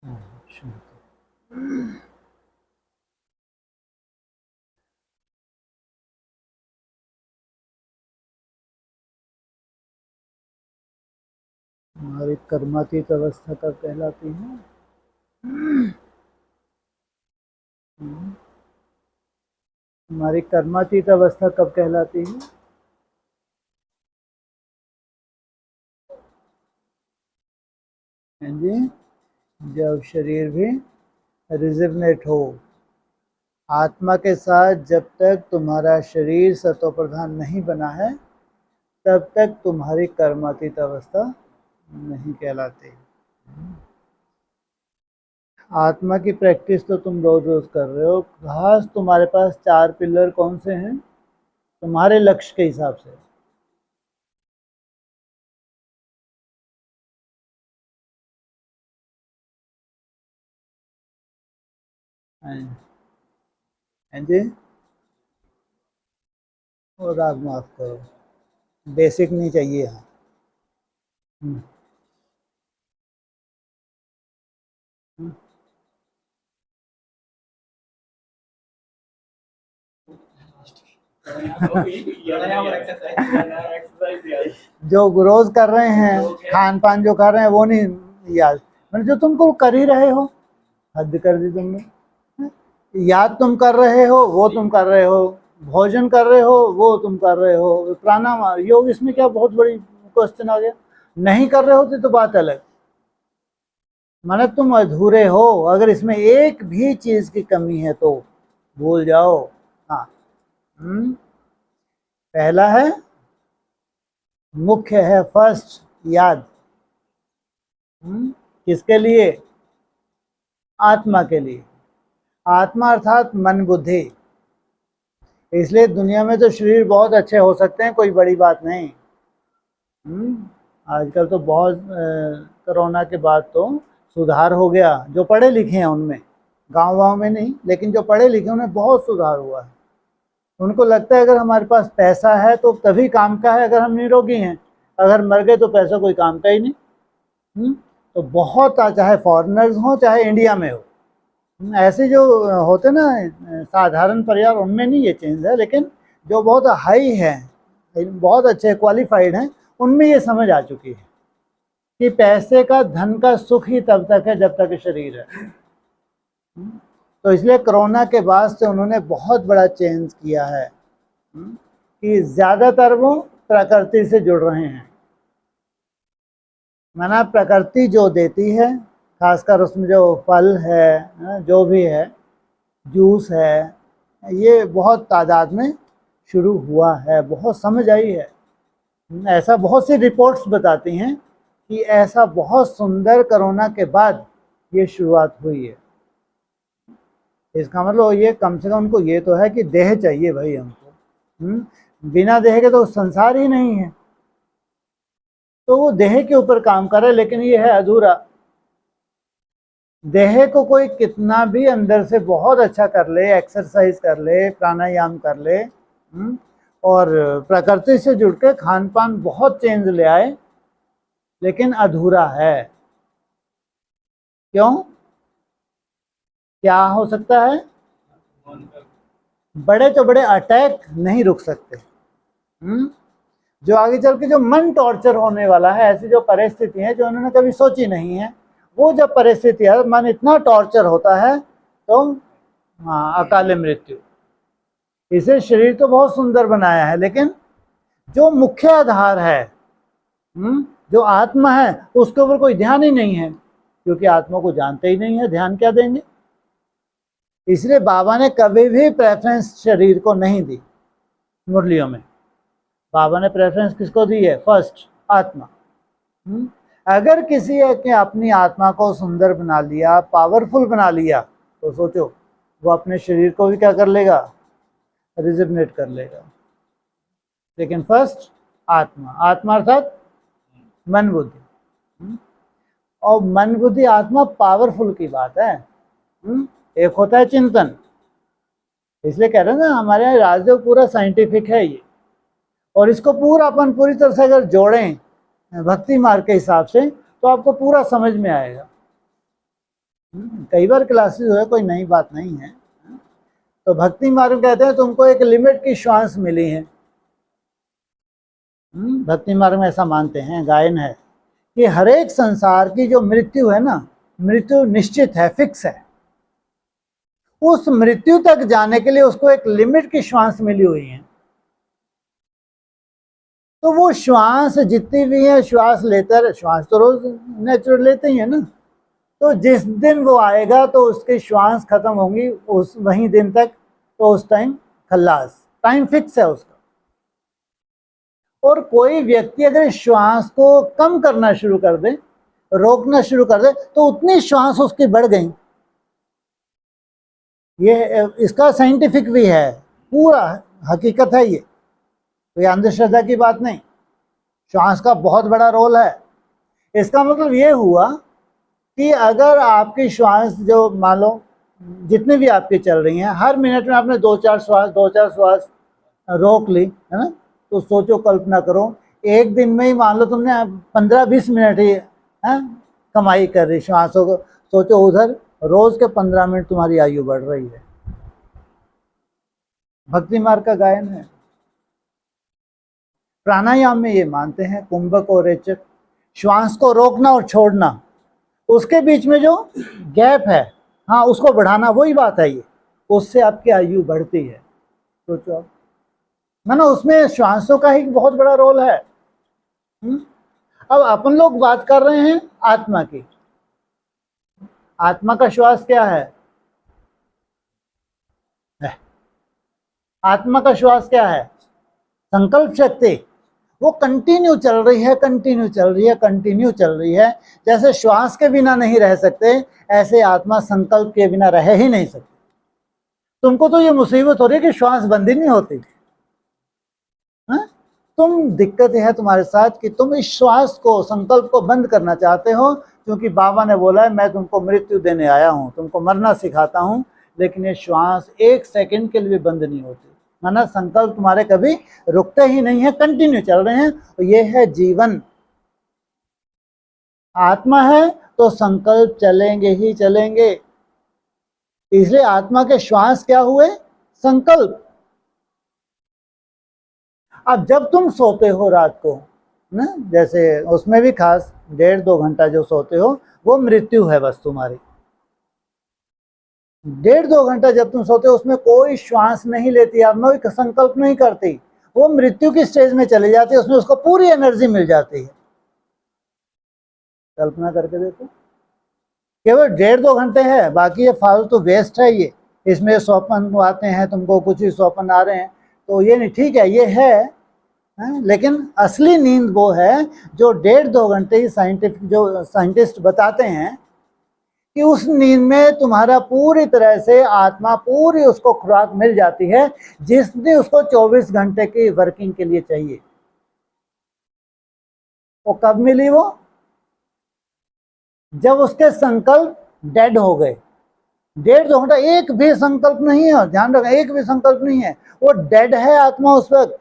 हमारी कर्मातीत अवस्था कब कहलाती है? हमारी कर्मातीत अवस्था कब कहलाती है? हाँ जी, जब शरीर भी रिजिवनेट हो। आत्मा के साथ जब तक तुम्हारा शरीर सत्व प्रधान नहीं बना है, तब तक तुम्हारी कर्मातीत अवस्था नहीं कहलाती। आत्मा की प्रैक्टिस तो तुम रोज रोज कर रहे हो। खास तुम्हारे पास 4 पिलर कौन से हैं तुम्हारे लक्ष्य के हिसाब से? हाँ जी, और राग माफ करो, बेसिक नहीं चाहिए यहाँ। हम्म, हम्म। जो रोज कर रहे हैं, खान पान जो कर रहे हैं वो नहीं याद, मतलब जो तुमको कर ही रहे हो, हद कर दी तुमने। याद तुम कर रहे हो वो तुम कर रहे हो, भोजन कर रहे हो वो तुम कर रहे हो, प्राणायाम योग, इसमें क्या बहुत बड़ी क्वेश्चन आ गया? नहीं कर रहे होते तो बात अलग, माने तुम अधूरे हो। अगर इसमें एक भी चीज की कमी है तो भूल जाओ। हाँ, पहला है, मुख्य है, फर्स्ट, याद। किसके लिए? आत्मा के लिए। आत्मा अर्थात मन बुद्धि। इसलिए दुनिया में तो शरीर बहुत अच्छे हो सकते हैं, कोई बड़ी बात नहीं। आजकल तो बहुत कोरोना के बाद तो सुधार हो गया, जो पढ़े लिखे हैं उनमें, गांव में नहीं, लेकिन जो पढ़े लिखे उन्हें बहुत सुधार हुआ है। उनको लगता है अगर हमारे पास पैसा है तो तभी काम का है, अगर हम निरोगी हैं, अगर मर गए तो पैसा कोई काम का ही नहीं। तो बहुत, चाहे फॉरेनर्स हो चाहे इंडिया में हो, ऐसे जो होते ना साधारण परिवार, उनमें नहीं ये चेंज है, लेकिन जो बहुत हाई है, बहुत अच्छे क्वालिफाइड हैं, उनमें ये समझ आ चुकी है कि पैसे का, धन का सुख ही तब तक है जब तक शरीर है। तो इसलिए कोरोना के बाद से उन्होंने बहुत बड़ा चेंज किया है कि ज़्यादातर वो प्रकृति से जुड़ रहे हैं। माना प्रकृति जो देती है, खासकर उसमें जो फल है, जो भी है, जूस है, ये बहुत तादाद में शुरू हुआ है, बहुत समझ आई है। ऐसा बहुत सी रिपोर्ट्स बताती हैं कि ऐसा बहुत सुंदर कोरोना के बाद ये शुरुआत हुई है। इसका मतलब ये, कम से कम उनको ये तो है कि देह चाहिए भाई हमको। बिना देह के तो संसार ही नहीं है। तो वो देह के ऊपर काम कर रहे, लेकिन ये है अधूरा। देह को कोई कितना भी अंदर से बहुत अच्छा कर ले, एक्सरसाइज कर ले, प्राणायाम कर ले, और प्रकृति से जुड़ के खान पान बहुत चेंज ले आए, लेकिन अधूरा है। क्यों? क्या हो सकता है? बड़े तो बड़े अटैक नहीं रुक सकते। जो आगे चल के जो मन टॉर्चर होने वाला है, ऐसी जो परिस्थिति है जो उन्होंने कभी सोची नहीं है, वो जब परिस्थिति है, मन इतना टॉर्चर होता है तो हाँ, अकाल मृत्यु। इसे शरीर तो बहुत सुंदर बनाया है, लेकिन जो मुख्य आधार है, जो आत्मा है, उसके ऊपर कोई ध्यान ही नहीं है, क्योंकि आत्मा को जानते ही नहीं है, ध्यान क्या देंगे। इसलिए बाबा ने कभी भी प्रेफरेंस शरीर को नहीं दी मुरलियों में। बाबा ने प्रेफरेंस किसको दी है? फर्स्ट, आत्मा। अगर किसी ने अपनी आत्मा को सुंदर बना लिया, पावरफुल बना लिया, तो सोचो वो अपने शरीर को भी क्या कर लेगा? रिजिग्नेट कर लेगा। लेकिन फर्स्ट आत्मा, आत्मा अर्थात मन बुद्धि। और मन बुद्धि आत्मा पावरफुल की बात है। एक होता है चिंतन, इसलिए कह रहे हैं ना हमारे यहाँ राजयोग पूरा साइंटिफिक है ये, और इसको पूरा अपन पूरी तरह से अगर जोड़ें भक्ति मार्ग के हिसाब से, तो आपको पूरा समझ में आएगा। कई बार क्लासेस हुए, कोई नई बात नहीं है। तो भक्ति मार्ग कहते हैं तुमको एक लिमिट की श्वास मिली है। भक्ति मार्ग में ऐसा मानते हैं, गायन है कि हर एक संसार की जो मृत्यु है ना, मृत्यु निश्चित है, फिक्स है। उस मृत्यु तक जाने के लिए उसको एक लिमिट की श्वास मिली हुई है। तो वो श्वास जितनी भी है, श्वास लेता रहे, श्वास तो रोज नेचुरल लेते ही है ना। तो जिस दिन वो आएगा तो उसकी श्वास खत्म होंगी, उस वही दिन तक, तो उस टाइम खल्लास, टाइम फिक्स है उसका। और कोई व्यक्ति अगर श्वास को कम करना शुरू कर दे, रोकना शुरू कर दे, तो उतनी श्वास उसकी बढ़ गई। ये इसका साइंटिफिक भी है, पूरा हकीकत है ये, तो ये अंधश्रद्धा की बात नहीं। श्वास का बहुत बड़ा रोल है। इसका मतलब ये हुआ कि अगर आपकी श्वास जो मान लो जितनी भी आपकी चल रही हैं, हर मिनट में आपने दो चार श्वास रोक ली है ना, तो सोचो, कल्पना करो, एक दिन में ही मान लो तुमने 15-20 मिनट ही कमाई कर रही श्वासों को। सोचो उधर रोज के 15 मिनट तुम्हारी आयु बढ़ रही है। भक्ति मार्ग का गायन है। प्राणायाम में ये मानते हैं, कुंभक और रेचक, श्वास को रोकना और छोड़ना, उसके बीच में जो गैप है, हाँ, उसको बढ़ाना, वही बात है ये, उससे आपकी आयु बढ़ती है। सोचो आप, मानो उसमें श्वासों का ही बहुत बड़ा रोल है। अब अपन लोग बात कर रहे हैं आत्मा की। आत्मा का श्वास क्या है? आत्मा का श्वास क्या है? संकल्प शक्ति। वो कंटिन्यू चल रही है, कंटिन्यू चल रही है, कंटिन्यू चल रही है। जैसे श्वास के बिना नहीं रह सकते, ऐसे आत्मा संकल्प के बिना रह ही नहीं सकती। तुमको तो ये मुसीबत हो रही है कि श्वास बंद ही नहीं होती। तुम, दिक्कत है तुम्हारे साथ कि तुम इस श्वास को, संकल्प को बंद करना चाहते हो, क्योंकि बाबा ने बोला है मैं तुमको मृत्यु देने आया हूँ, तुमको मरना सिखाता हूँ। लेकिन ये श्वास एक सेकंड के लिए बंद नहीं होती, माना संकल्प तुम्हारे कभी रुकते ही नहीं है, कंटिन्यू चल रहे हैं। तो ये है जीवन। आत्मा है तो संकल्प चलेंगे ही चलेंगे। इसलिए आत्मा के श्वास क्या हुए? संकल्प। अब जब तुम सोते हो रात को ना, जैसे उसमें भी खास 1.5-2 घंटा जो सोते हो, वो मृत्यु है बस तुम्हारी। 1.5-2 घंटा जब तुम सोते हो, उसमें कोई श्वास नहीं लेती, आत्मा कोई संकल्प नहीं करती, वो मृत्यु की स्टेज में चली जाती है, उसमें उसको पूरी एनर्जी मिल जाती है। कल्पना करके देखो, केवल 1.5-2 घंटे है, बाकी ये फालतू वेस्ट है। ये इसमें स्वप्न आते हैं, तुमको कुछ ही स्वप्न आ रहे हैं, तो ये नहीं, ठीक है, ये है, लेकिन असली नींद वो है जो 1.5-2 घंटे ही जो साइंटिस्ट बताते हैं कि उस नींद में तुम्हारा पूरी तरह से आत्मा, पूरी उसको खुराक मिल जाती है, जिसने उसको 24 घंटे की वर्किंग के लिए चाहिए। वो कब मिली? वो जब उसके संकल्प डेड हो गए। 1.5-2 घंटा एक भी संकल्प नहीं है, ध्यान रखना, एक भी संकल्प नहीं है, वो डेड है आत्मा। उस वक्त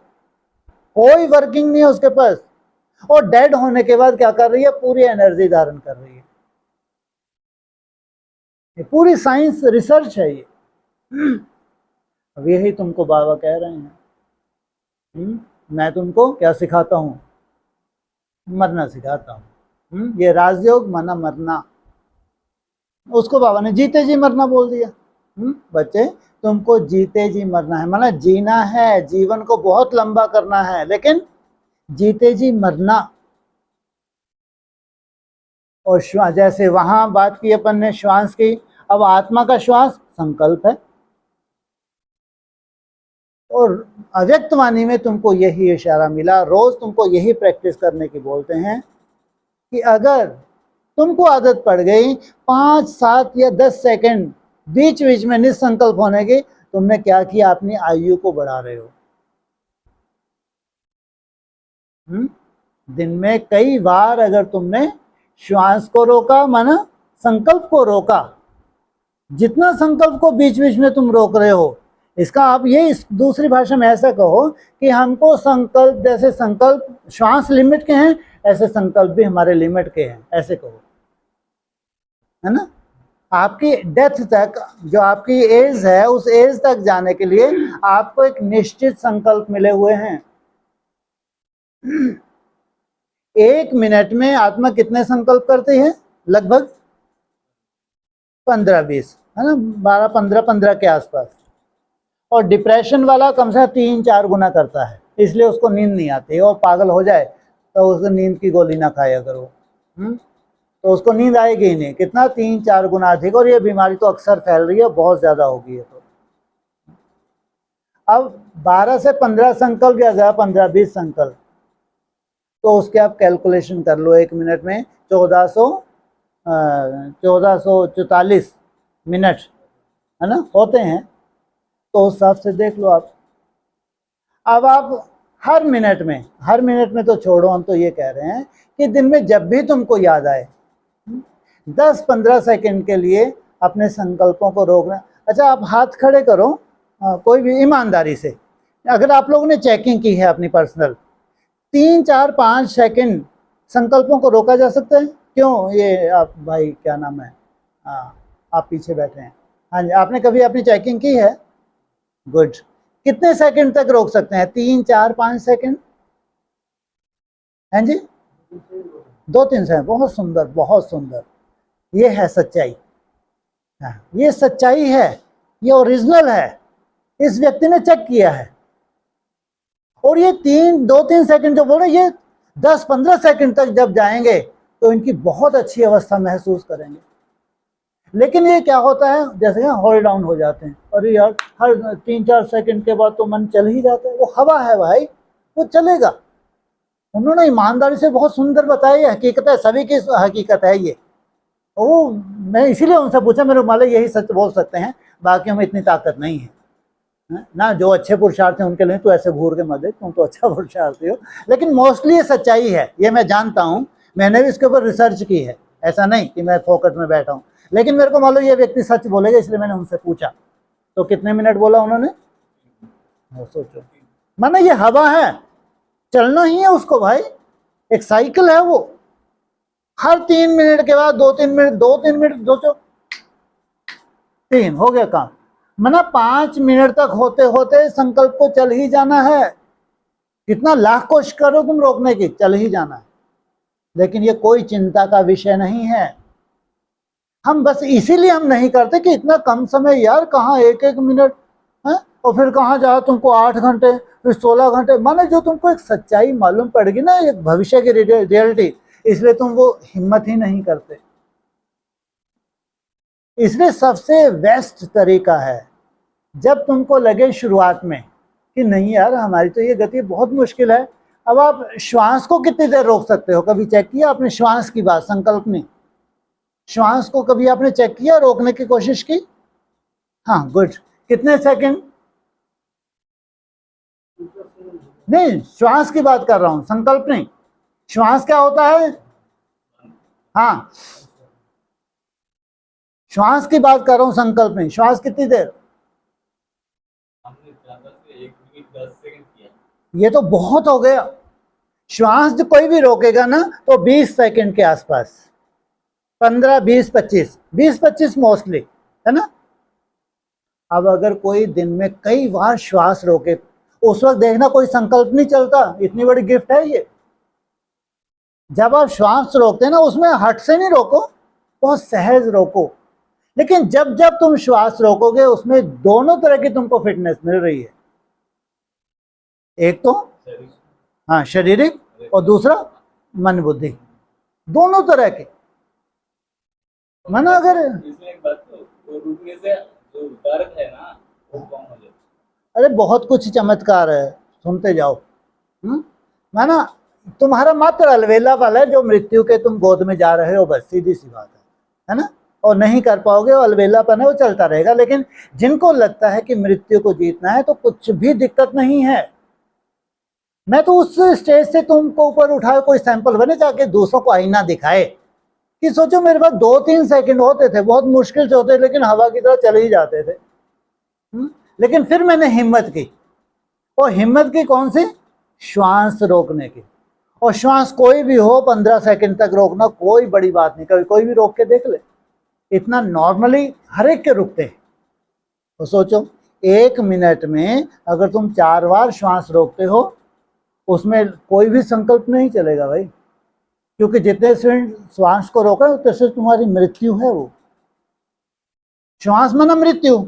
कोई वर्किंग नहीं है उसके पास। और डेड होने के बाद क्या कर रही है? पूरी एनर्जी धारण कर रही है। ये पूरी साइंस रिसर्च है ये। अब यही तुमको बाबा कह रहे हैं। मैं तुमको क्या सिखाता हूँ? मरना सिखाता हूँ। ये राजयोग माना मरना, उसको बाबा ने जीते जी मरना बोल दिया। बच्चे, तुमको जीते जी मरना है, माना जीना है, जीवन को बहुत लंबा करना है, लेकिन जीते जी मरना। और श्वास, जैसे वहां बात की अपन ने श्वास की, अब आत्मा का श्वास संकल्प है। और अव्यक्त वाणी में तुमको यही इशारा मिला, रोज तुमको यही प्रैक्टिस करने की बोलते हैं कि अगर तुमको आदत पड़ गई 5, 7 या 10 सेकंड बीच बीच में निसंकल्प होने की, तुमने क्या किया? अपनी आयु को बढ़ा रहे हो। दिन में कई बार अगर तुमने श्वास को रोका, माना संकल्प को रोका, जितना संकल्प को बीच बीच में तुम रोक रहे हो, इसका आप ये दूसरी भाषा में ऐसा कहो कि हमको संकल्प, जैसे संकल्प श्वास लिमिट के हैं, ऐसे संकल्प भी हमारे लिमिट के हैं, ऐसे कहो, है ना। आपकी डेथ तक, जो आपकी एज है, उस एज तक जाने के लिए आपको एक निश्चित संकल्प मिले हुए हैं। 1 मिनट में आत्मा कितने संकल्प करती है? लगभग 15-20, है ना, 12-15 के आसपास। और डिप्रेशन वाला कम से कम 3-4 गुना करता है, इसलिए उसको नींद नहीं आती। और पागल हो जाए तो उसको नींद की गोली ना खाया करो, तो उसको नींद आएगी ही नहीं। कितना? 3-4 गुना अधिक। और ये बीमारी तो अक्सर फैल रही है, बहुत ज्यादा हो गई है। तो अब 12 से 15 संकल्प या 15-20 संकल्प, तो उसके आप कैलकुलेशन कर लो। 1 मिनट में 1444 मिनट, है ना, होते हैं। तो उस हिसाब से देख लो आप। अब आप हर मिनट में तो छोड़ो, हम तो ये कह रहे हैं कि दिन में जब भी तुमको याद आए 10-15 सेकंड के लिए अपने संकल्पों को रोकना। अच्छा, आप हाथ खड़े करो, कोई भी ईमानदारी से। अगर आप लोगों ने चेकिंग की है अपनी पर्सनल, 3-4-5 सेकंड संकल्पों को रोका जा सकता है? क्यों? ये आप भाई, क्या नाम है, आप पीछे बैठे हैं। हाँ जी, आपने कभी अपनी चेकिंग की है? गुड। कितने सेकंड तक रोक सकते हैं? 3-4-5 सेकंड? हैं जी? 2-3 सेकंड। बहुत सुंदर, बहुत सुंदर। ये है सच्चाई। हाँ, ये सच्चाई है, ये ओरिजिनल है। इस व्यक्ति ने चेक किया है। और ये 2-3 सेकंड जो बोल रहे, ये 10-15 सेकंड तक जब जाएंगे तो इनकी बहुत अच्छी अवस्था महसूस करेंगे। लेकिन ये क्या होता है, जैसे होल्ड डाउन हो जाते हैं। अरे यार, हर 3-4 सेकंड के बाद तो मन चल ही जाता है। वो हवा है भाई, वो चलेगा। उन्होंने ईमानदारी से बहुत सुंदर बताया, ये हकीकत है, सभी की हकीकत है ये। वो मैं इसीलिए उनसे पूछा, मेरे मालिक यही सच बोल सकते हैं, बाकी में इतनी ताकत नहीं है ना। जो अच्छे पुरुषार्थ हैं उनके लिए तो ऐसे घूर के मत दे, तुम तो अच्छा पुरुषार्थी हो। लेकिन मोस्टली ये सच्चाई है, ये मैं जानता हूँ। मैंने भी इसके ऊपर रिसर्च की है, ऐसा नहीं कि मैं फोकट में बैठा हूँ। लेकिन मेरे को मालूम ये व्यक्ति सच बोलेगा, इसलिए मैंने उनसे पूछा। तो कितने मिनट बोला उन्होंने? सोचो, माना ये हवा है, चलना ही है उसको भाई। एक साइकिल है वो, हर 3 मिनट के बाद 2-3 मिनट, 2-3 मिनट सोचो, 3 हो गया काम। माना 5 मिनट तक होते होते संकल्प को चल ही जाना है। कितना लाख कोशिश करो तुम रोकने की, चल ही जाना है। लेकिन ये कोई चिंता का विषय नहीं है। हम बस इसीलिए हम नहीं करते कि इतना कम समय यार, कहाँ 1-1 मिनट है, और फिर कहाँ जाओ तुमको 8 घंटे, फिर 16 घंटे। माने जो तुमको एक सच्चाई मालूम पड़ेगी ना, एक भविष्य की रियलिटी, इसलिए तुम वो हिम्मत ही नहीं करते। इसलिए सबसे बेस्ट तरीका है, जब तुमको लगे शुरुआत में कि नहीं यार, हमारी तो ये गति बहुत मुश्किल है। अब आप श्वास को कितनी देर रोक सकते हो? कभी चेक किया आपने श्वास की बात? संकल्प नहीं, श्वास को कभी आपने चेक किया, रोकने की कोशिश की? हाँ, गुड। कितने सेकंड? नहीं, श्वास की बात कर रहा हूं, संकल्प नहीं। श्वास क्या होता है? हाँ, श्वास की बात कर रहा हूं, संकल्प नहीं। श्वास कितनी देर? ये तो बहुत हो गया। श्वास जो कोई भी रोकेगा ना, तो 20 सेकंड के आसपास, 15, 20, 25, 20-25 मोस्टली, है ना। अब अगर कोई दिन में कई बार श्वास रोके, उस वक्त देखना कोई संकल्प नहीं चलता। इतनी बड़ी गिफ्ट है ये। जब आप श्वास रोकते हैं ना, उसमें हट से नहीं रोको, बहुत सहज रोको। लेकिन जब जब तुम श्वास रोकोगे, उसमें दोनों तरह की तुमको फिटनेस मिल रही है। एक तो हाँ, शारीरिक, और दूसरा मन बुद्धि, दोनों तरह के। माना अगर एक बात तो रुकने से जो दर्द है ना, वो कम हो जाता। अरे बहुत कुछ चमत्कार है, सुनते जाओ। माना तुम्हारा मात्र अलवेला वाला है, जो मृत्यु के तुम गोद में जा रहे हो, बस सीधी सी बात है ना। और नहीं कर पाओगे, वो अलवेलापन है, वो चलता रहेगा। लेकिन जिनको लगता है कि मृत्यु को जीतना है, तो कुछ भी दिक्कत नहीं है। मैं तो उस स्टेज से तुमको ऊपर उठाए, कोई सैंपल बने, जाके दूसरों को आईना दिखाए कि सोचो मेरे पास 2-3 सेकंड होते थे, बहुत मुश्किल से होते, लेकिन हवा की तरह चले ही जाते थे। लेकिन फिर मैंने हिम्मत की, और हिम्मत की कौन सी? श्वास रोकने की। और श्वास कोई भी हो, 15 सेकंड तक रोकना कोई बड़ी बात नहीं। कभी कोई भी रोक के देख ले, इतना नॉर्मली हर एक के रुकते हैं। तो सोचो 1 मिनट में अगर तुम 4 बार श्वास रोकते हो, उसमें कोई भी संकल्प नहीं चलेगा भाई, क्योंकि जितने सेकंड श्वास को रोका उतने से तुम्हारी मृत्यु है। वो श्वास माना मृत्यु।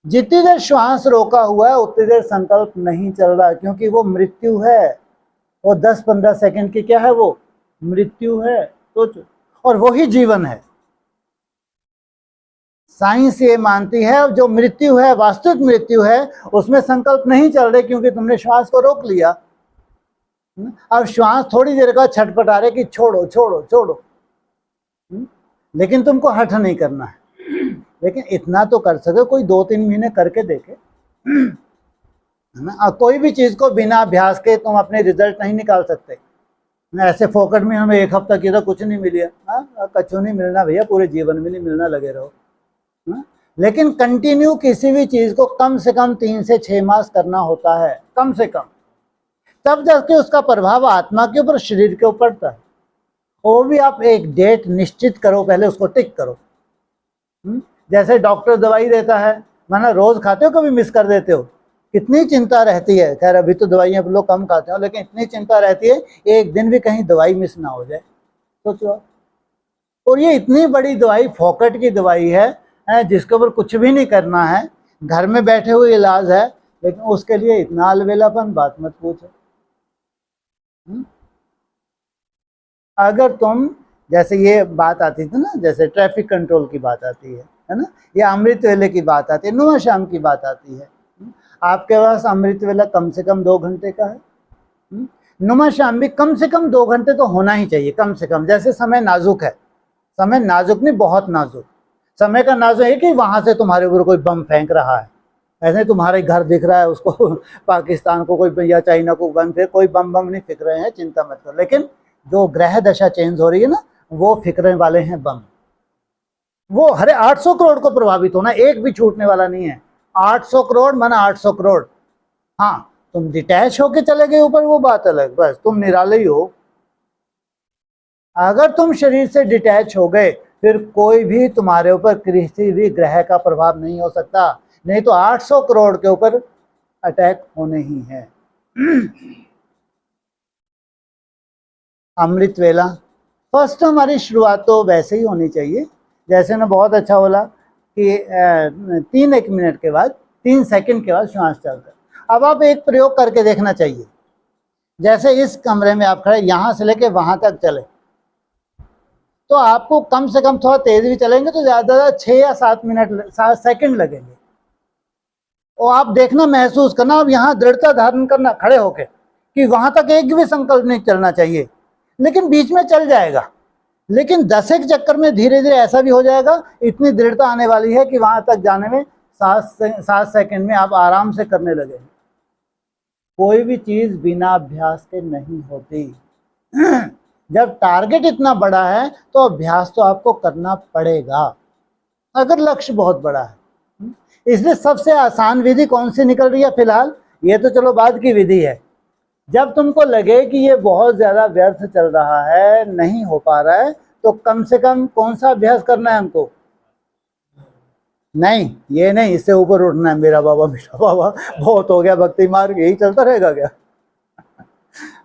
जितनी देर श्वास रोका हुआ है उतनी देर संकल्प नहीं चल रहा, क्योंकि वो मृत्यु है। वो 10-15 सेकंड की क्या है, वो मृत्यु है। तो और वही जीवन है। साइंस ये मानती है जो मृत्यु है, वास्तविक मृत्यु है, उसमें संकल्प नहीं चल रहे, क्योंकि तुमने श्वास को रोक लिया। अब श्वास थोड़ी देर का छटपटा रहे कि छोड़ो छोड़ो छोड़ो, लेकिन तुमको हठ नहीं करना है। लेकिन इतना तो कर सके, कोई 2-3 महीने करके देखे, है ना। कोई भी चीज को बिना अभ्यास के तुम अपने रिजल्ट नहीं निकाल सकते। ऐसे फोकट में हमें 1 हफ्ता किया तो कुछ नहीं मिला, कछु नहीं मिलना भैया, पूरे जीवन में नहीं मिलना, लगे रहो। लेकिन कंटिन्यू किसी भी चीज को कम से कम 3 से 6 मास करना होता है, कम से कम, तब जाके उसका प्रभाव आत्मा के ऊपर, शरीर के ऊपर पड़ता है। वो भी आप एक डेट निश्चित करो, पहले उसको टिक करो। जैसे डॉक्टर दवाई देता है, माना रोज खाते हो, कभी मिस कर देते हो, कितनी चिंता रहती है। खैर अभी तो दवाइयाँ लोग कम खाते हो, लेकिन इतनी चिंता रहती है एक दिन भी कहीं दवाई मिस ना हो जाए। सोचो। और ये इतनी बड़ी दवाई, फोकट की दवाई है, जिसके ऊपर कुछ भी नहीं करना है, घर में बैठे हुए इलाज है, लेकिन उसके लिए इतना अलबेलापन, बात मत पूछो। अगर तुम, जैसे ये बात आती थी ना, जैसे ट्रैफिक कंट्रोल की बात आती है ना, या अमृत वेले की बात आती है, नुमा शाम की बात आती है। आपके पास अमृत वेला कम से कम 2 घंटे का है, नुमा शाम भी कम से कम 2 घंटे तो होना ही चाहिए, कम से कम। जैसे समय नाजुक है, समय नाजुक नहीं, बहुत नाजुक। समय का नाजुक है कि वहां से तुम्हारे ऊपर कोई बम फेंक रहा है, ऐसे तुम्हारे घर दिख रहा है, उसको पाकिस्तान को कोई या चाइना को बम फेंक, कोई बम नहीं फेंक रहे हैं, चिंता मत करो। लेकिन जो ग्रह दशा चेंज हो रही है ना, वो फिक्रे वाले हैं बम। वो हरे 800 करोड़ को प्रभावित होना, एक भी छूटने वाला नहीं है। 800 करोड़ माना 800 करोड़। हाँ, तुम डिटैच होके चले गए ऊपर, वो बात अलग, बस तुम निराले ही हो। अगर तुम शरीर से डिटैच हो गए, फिर कोई भी तुम्हारे ऊपर किसी भी ग्रह का प्रभाव नहीं हो सकता, नहीं तो 800 करोड़ के ऊपर अटैक होने ही है। अमृत वेला फर्स्ट हमारी शुरुआत तो वैसे ही होनी चाहिए, जैसे ना बहुत अच्छा बोला कि 3 मिनट के बाद, 3 सेकंड के बाद श्वास चलता। अब आप एक प्रयोग करके देखना चाहिए। जैसे इस कमरे में आप खड़े, यहाँ से लेके वहां तक चले, तो आपको कम से कम, थोड़ा तेज भी चलेंगे तो ज़्यादा 6 या 7 सेकंड लगेंगे। और आप देखना, महसूस करना, अब यहाँ दृढ़ता धारण करना खड़े होके कि वहां तक एक भी संकल्प नहीं चलना चाहिए, लेकिन बीच में चल जाएगा। लेकिन 10 एक चक्कर में धीरे धीरे ऐसा भी हो जाएगा, इतनी दृढ़ता आने वाली है कि वहां तक जाने में 7 सेकंड में आप आराम से करने लगे। कोई भी चीज बिना अभ्यास के नहीं होती। जब टारगेट इतना बड़ा है तो अभ्यास तो आपको करना पड़ेगा, अगर लक्ष्य बहुत बड़ा है। इसलिए सबसे आसान विधि कौन सी निकल रही है फिलहाल, ये तो चलो बाद की विधि है। जब तुमको लगे कि ये बहुत ज्यादा व्यर्थ चल रहा है, नहीं हो पा रहा है, तो कम से कम कौन सा अभ्यास करना है हमको? नहीं, ये नहीं, इससे ऊपर उठना है, मेरा बाबा मेरा बाबा बहुत हो गया, भक्ति मार्ग यही चलता रहेगा क्या?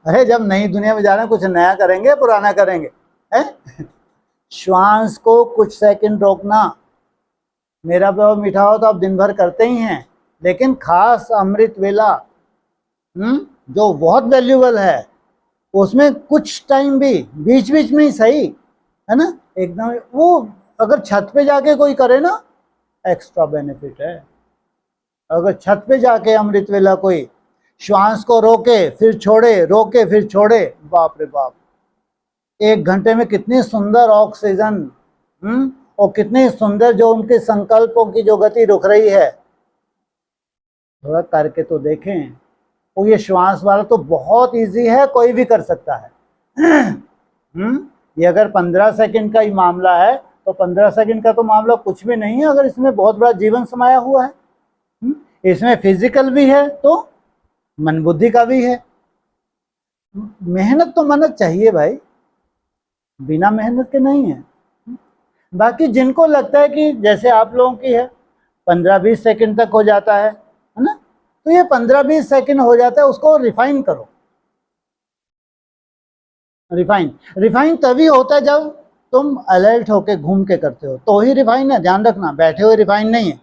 अरे जब नई दुनिया में जा रहे हैं, कुछ नया करेंगे, पुराना करेंगे, है? श्वास को कुछ सेकंड रोकना। मेरा बाबा मीठा हो तो आप दिन भर करते ही हैं, लेकिन खास अमृत वेला जो बहुत वैल्यूबल है, उसमें कुछ टाइम भी बीच बीच में ही सही, है ना, एकदम। वो अगर छत पे जाके कोई करे ना, एक्स्ट्रा बेनिफिट है। अगर छत पे जाके अमृत वेला कोई श्वास को रोके फिर छोड़े, रोके फिर छोड़े, बाप रे बाप, 1 घंटे में कितनी सुंदर ऑक्सीजन, और कितनी सुंदर जो उनके संकल्पों की जो गति रुक रही है, थोड़ा करके तो देखें। और ये श्वास वाला तो बहुत इजी है, कोई भी कर सकता है। ये अगर 15 सेकंड का ही मामला है, तो 15 सेकंड का तो मामला कुछ भी नहीं है, अगर इसमें बहुत बड़ा जीवन समाया हुआ है। इसमें फिजिकल भी है तो मन बुद्धि का भी है। मेहनत तो मेहनत चाहिए भाई, बिना मेहनत के नहीं है। बाकी जिनको लगता है कि जैसे आप लोगों की है 15-20 सेकंड तक हो जाता है ना, तो ये 15-20 सेकंड हो जाता है, उसको रिफाइन करो। रिफाइन तभी होता है जब तुम अलर्ट होके घूम के करते हो, तो ही रिफाइन है, ध्यान रखना, बैठे हुए रिफाइन नहीं है।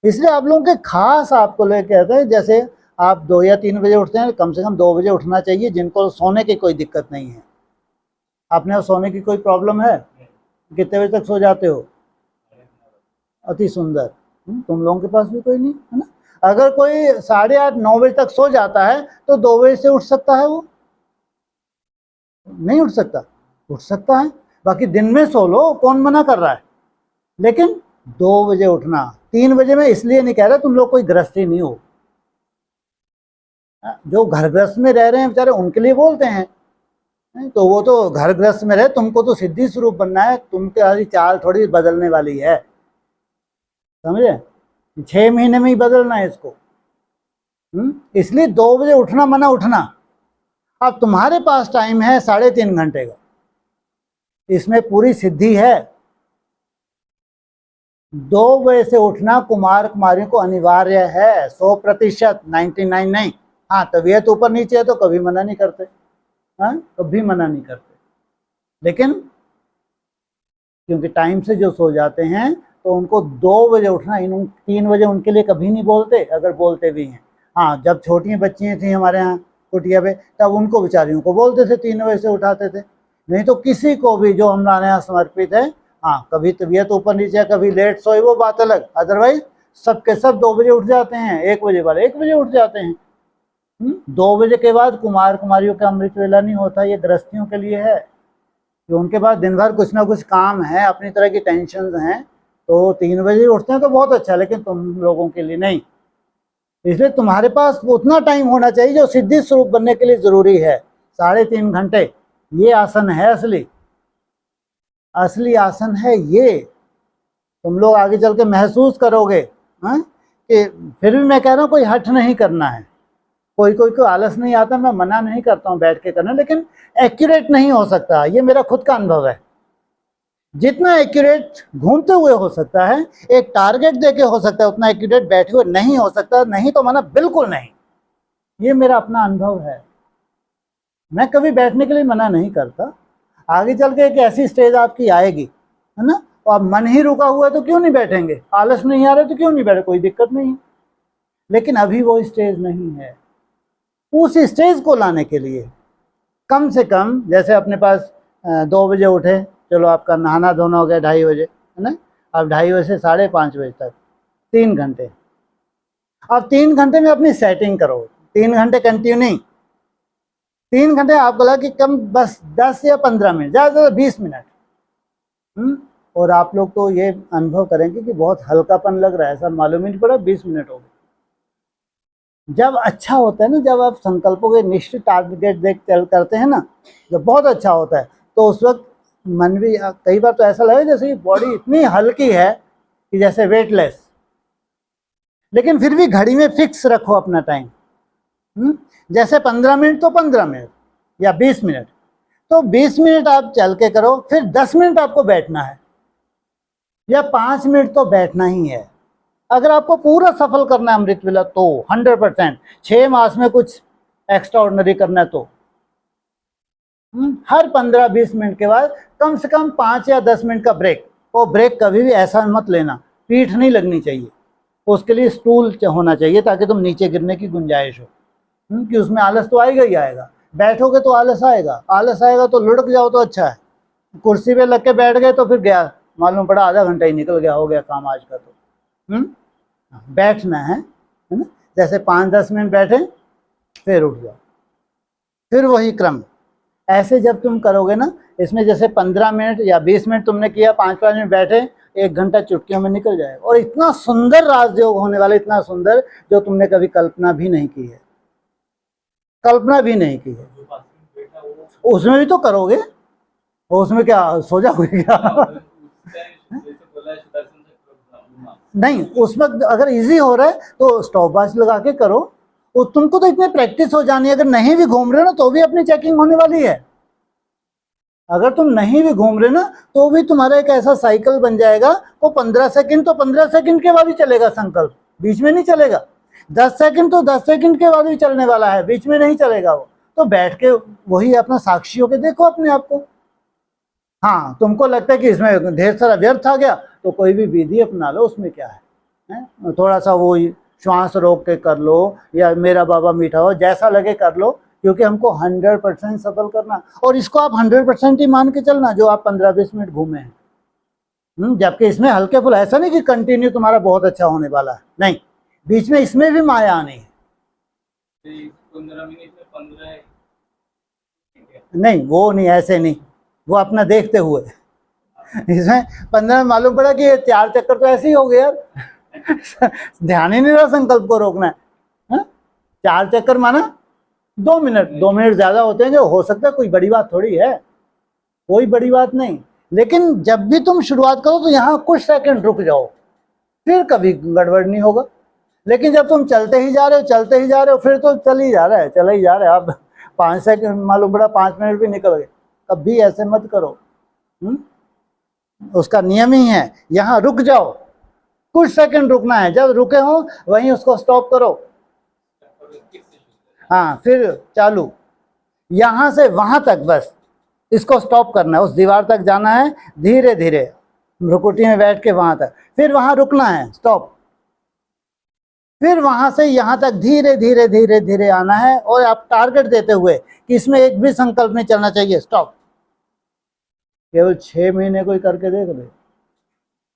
इसलिए आप लोगों के खास आपको लेके कहते हैं, जैसे आप 2 या 3 बजे उठते हैं, कम से कम 2 बजे उठना चाहिए जिनको सोने की कोई दिक्कत नहीं है। आपने सोने की कोई प्रॉब्लम है? कितने बजे तक सो जाते हो? अति सुंदर। तुम लोगों के पास भी कोई नहीं है ना। अगर कोई 8:30-9 बजे तक सो जाता है तो 2 बजे से उठ सकता है? वो नहीं उठ सकता? उठ सकता है। बाकी दिन में सो लो, कौन मना कर रहा है, लेकिन 2 बजे उठना। 3 बजे में इसलिए नहीं कह रहा तुम लोग कोई गृहस्थी नहीं हो, जो घर गृहस्थ में रह रहे हैं बेचारे उनके लिए बोलते हैं, तो वो तो घर गृहस्थ में रहे, तुमको तो सिद्धि स्वरूप बनना है, तुम्हारी चाल थोड़ी बदलने वाली है, समझे? 6 महीने में ही बदलना है इसको। इसलिए 2 बजे उठना मना उठना। अब तुम्हारे पास टाइम है 3.5 घंटे का, इसमें पूरी सिद्धि है। 2 बजे से उठना कुमार कुमारियों को अनिवार्य है, 100%, 99 नहीं। हाँ, तबीयत ऊपर नीचे है तो कभी मना नहीं करते, हाँ कभी मना नहीं करते, लेकिन क्योंकि टाइम से जो सो जाते हैं तो उनको 2 बजे उठना, 3 बजे उनके लिए कभी नहीं बोलते, अगर बोलते भी हैं। हाँ, जब छोटी बच्चियाँ थी हमारे यहाँ कुटिया पे, तब उनको बेचारियों को बोलते थे, 3 बजे से उठाते थे। नहीं तो किसी को भी जो हमारे यहाँ समर्पित है, हाँ कभी तबीयत ऊपर नीचे, कभी लेट सोए, वो बात अलग, अदरवाइज सबके सब 2 बजे उठ जाते हैं। 1 बजे वाले 1 बजे उठ जाते हैं। 2 बजे के बाद कुमार कुमारियों का अमृत वेला नहीं होता, ये गृहस्थियों के लिए है, जो उनके पास दिन भर कुछ ना कुछ काम है, अपनी तरह की टेंशन हैं, तो 3 बजे उठते हैं तो बहुत अच्छा, लेकिन तुम लोगों के लिए नहीं। इसलिए तुम्हारे पास उतना टाइम होना चाहिए जो सिद्धि स्वरूप बनने के लिए जरूरी है, 3.5 घंटे। ये आसन है असली आसन है ये। तुम लोग आगे चल के महसूस करोगे कि फिर भी मैं कह रहा हूँ कोई हठ नहीं करना है, कोई को आलस नहीं आता, मैं मना नहीं करता हूँ बैठ के करना, लेकिन एक्यूरेट नहीं हो सकता, ये मेरा खुद का अनुभव है। जितना एक्यूरेट घूमते हुए हो सकता है, एक टारगेट देके हो सकता है, उतना एक्यूरेट बैठे हुए नहीं हो सकता, नहीं तो मना बिल्कुल नहीं। ये मेरा अपना अनुभव है, मैं कभी बैठने के लिए मना नहीं करता। आगे चल के एक ऐसी स्टेज आपकी आएगी, है ना, और मन ही रुका हुआ है तो क्यों नहीं बैठेंगे, आलस नहीं आ रहा तो क्यों नहीं बैठे, कोई दिक्कत नहीं है। लेकिन अभी वो स्टेज नहीं है। उस स्टेज को लाने के लिए कम से कम, जैसे अपने पास 2 बजे उठे, चलो आपका नहाना धोना हो गया 2:30 बजे, है ना, अब 2:30 बजे से 5:30 बजे तक 3 घंटे। अब 3 घंटे में अपनी सेटिंग करो, 3 घंटे कंटिन्यू नहीं, 3 घंटे आपको लगा कि कम बस 10 या 15 मिनट, ज़्यादा से ज़्यादा 20 मिनट। और आप लोग तो ये अनुभव करेंगे कि बहुत हल्कापन लग रहा है, ऐसा मालूम ही नहीं पड़ा 20 मिनट हो गए। जब अच्छा होता है ना, जब आप संकल्पों के निश्चित टारगेट देख चल करते हैं ना, जब बहुत अच्छा होता है, तो उस वक्त मन भी, कई बार तो ऐसा लगे जैसे बॉडी इतनी हल्की है कि जैसे वेटलेस, लेकिन फिर भी घड़ी में फिक्स रखो अपना टाइम। जैसे 15 मिनट तो 15 मिनट या 20 मिनट, तो 20 मिनट आप चल के करो, फिर 10 मिनट आपको बैठना है या 5 मिनट तो बैठना ही है। अगर आपको पूरा सफल करना है अमृत वेला तो 100%, 6 मास में कुछ एक्स्ट्रा ऑर्डिनरी करना है तो हर 15-20 मिनट के बाद कम से कम 5 या 10 मिनट का ब्रेक। वो ब्रेक कभी भी ऐसा मत लेना, पीठ नहीं लगनी चाहिए, उसके लिए स्टूल होना चाहिए ताकि तुम नीचे गिरने की गुंजाइश हो, कि उसमें आलस तो आएगा ही आएगा। बैठोगे तो आलस आएगा तो लुढ़क जाओ तो अच्छा है, कुर्सी पे लग के बैठ गए तो फिर गया, मालूम पड़ा आधा घंटा ही निकल गया, हो गया काम आज का। तो बैठना है ना, जैसे 5-10 मिनट बैठे फिर उठ जाओ, फिर वही क्रम। ऐसे जब तुम करोगे ना, इसमें जैसे 15 मिनट या 20 मिनट तुमने किया, 5-5 मिनट बैठे, 1 घंटा चुटकियों में निकल जाएगा। और इतना सुंदर राजयोग होने वाला, इतना सुंदर जो तुमने कभी कल्पना भी नहीं की है, कल्पना भी नहीं की है। उसमें भी तो करोगे, उसमें क्या सो जाओगे क्या? नहीं, उसमें अगर इजी हो रहा है तो स्टॉप वॉच लगा के करो। तो तुमको तो इतनी प्रैक्टिस हो जानी है, अगर नहीं भी घूम रहे हो ना तो भी अपनी चेकिंग होने वाली है। अगर तुम नहीं भी घूम रहे ना तो भी तुम्हारा एक ऐसा साइकिल बन जाएगा, वो 15 सेकंड तो 15 सेकंड के बाद ही चलेगा संकल्प, बीच में नहीं चलेगा। 10 सेकंड तो 10 सेकंड के बाद ही चलने वाला है, बीच में नहीं चलेगा वो। तो बैठ के वही अपना साक्षी होके देखो अपने आप को। हाँ, तुमको लगता है कि इसमें ढेर सारा व्यर्थ आ गया तो कोई भी विधि अपना लो, उसमें क्या है? थोड़ा सा वो श्वास रोक के कर लो, या मेरा बाबा मीठा हो, जैसा लगे कर लो, क्योंकि हमको 100% सफल करना। और इसको आप 100% ही मान के चलना जो आप 15-20 मिनट घूमे हैं। जबकि इसमें हल्के फुल, ऐसा नहीं कि कंटिन्यू तुम्हारा बहुत अच्छा होने वाला है, नहीं, बीच में इसमें भी माया आनी है। 15 मिनट में 15 नहीं, वो नहीं, ऐसे नहीं, वो अपना देखते हुए। इसमें 15 में मालूम पड़ा कि ये 4 चक्कर तो ऐसे ही हो गए यार। ध्यान ही नहीं रहा संकल्प को रोकना है। 4 चक्कर माना 2 मिनट, 2 मिनट ज्यादा होते हैं, जो हो सकता है, कोई बड़ी बात थोड़ी है, कोई बड़ी बात नहीं। लेकिन जब भी तुम शुरुआत करो तो यहाँ कुछ सेकंड रुक जाओ, फिर कभी गड़बड़ नहीं होगा। लेकिन जब तुम चलते ही जा रहे हो, चलते ही जा रहे हो, फिर तो चल ही जा रहा है, चला ही जा रहा है। अब 5 सेकंड मालूम पड़ा 5 मिनट भी निकल गए, कभी ऐसे मत करो। उसका नियम ही है, यहाँ रुक जाओ, कुछ सेकंड रुकना है, जब रुके हो वहीं उसको स्टॉप करो। हाँ, फिर चालू, यहां से वहां तक बस इसको स्टॉप करना है, उस दीवार तक जाना है, धीरे धीरे भ्रुकुटी में बैठ के वहां तक, फिर वहां रुकना है, स्टॉप, फिर वहां से यहां तक धीरे धीरे धीरे धीरे आना है। और आप टारगेट देते हुए कि इसमें एक भी संकल्प नहीं चलना चाहिए, स्टॉप। केवल 6 महीने कोई करके देख ले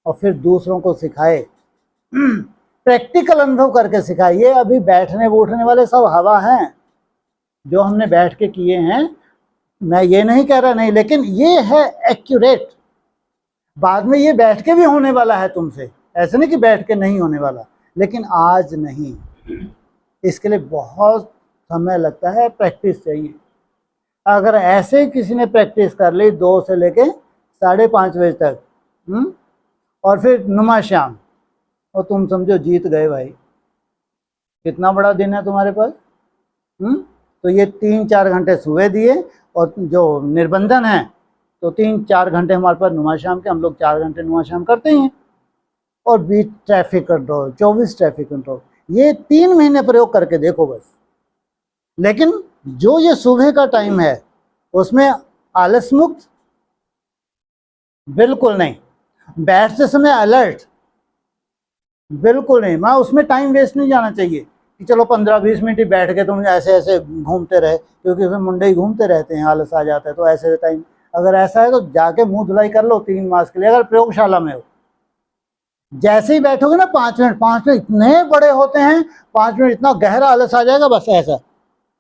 और फिर दूसरों को सिखाए, प्रैक्टिकल अनुभव करके सिखाए। ये अभी बैठने उठने वाले सब हवा हैं जो हमने बैठ के किए हैं, मैं ये नहीं कह रहा नहीं, लेकिन ये है एक्यूरेट। बाद में ये बैठ के भी होने वाला है तुमसे, ऐसे नहीं कि बैठ के नहीं होने वाला, लेकिन आज नहीं। इसके लिए बहुत समय लगता है, प्रैक्टिस चाहिए। अगर ऐसे किसी ने प्रैक्टिस कर ली 2 से लेके 5:30 बजे तक, और फिर नुमा शाम, और तुम समझो जीत गए भाई। कितना बड़ा दिन है तुम्हारे पास। तो ये 3-4 घंटे सुबह दिए, और जो निर्बंधन है तो 3-4 घंटे हमारे पास नुमा शाम के, हम लोग 4 घंटे नुमा शाम करते हैं। और बीच ट्रैफिक कंट्रोल, 24 ट्रैफिक कंट्रोल, ये 3 महीने प्रयोग करके देखो बस। लेकिन जो ये सुबह का टाइम है उसमें आलस मुक्त बिल्कुल नहीं, बैठते समय अलर्ट बिल्कुल नहीं। मैं उसमें टाइम वेस्ट नहीं जाना चाहिए कि चलो 15-20 मिनट ही बैठ के तुम ऐसे ऐसे घूमते रहे, क्योंकि उसमें मुंडे ही घूमते रहते हैं, आलस आ जाता है। तो ऐसे टाइम अगर ऐसा है तो जाके मुंह धुलाई कर लो 3 मास के लिए, अगर प्रयोगशाला में हो। जैसे ही बैठोगे ना 5 मिनट इतने बड़े होते हैं, 5 मिनट इतना गहरा आलस आ जाएगा, बस ऐसा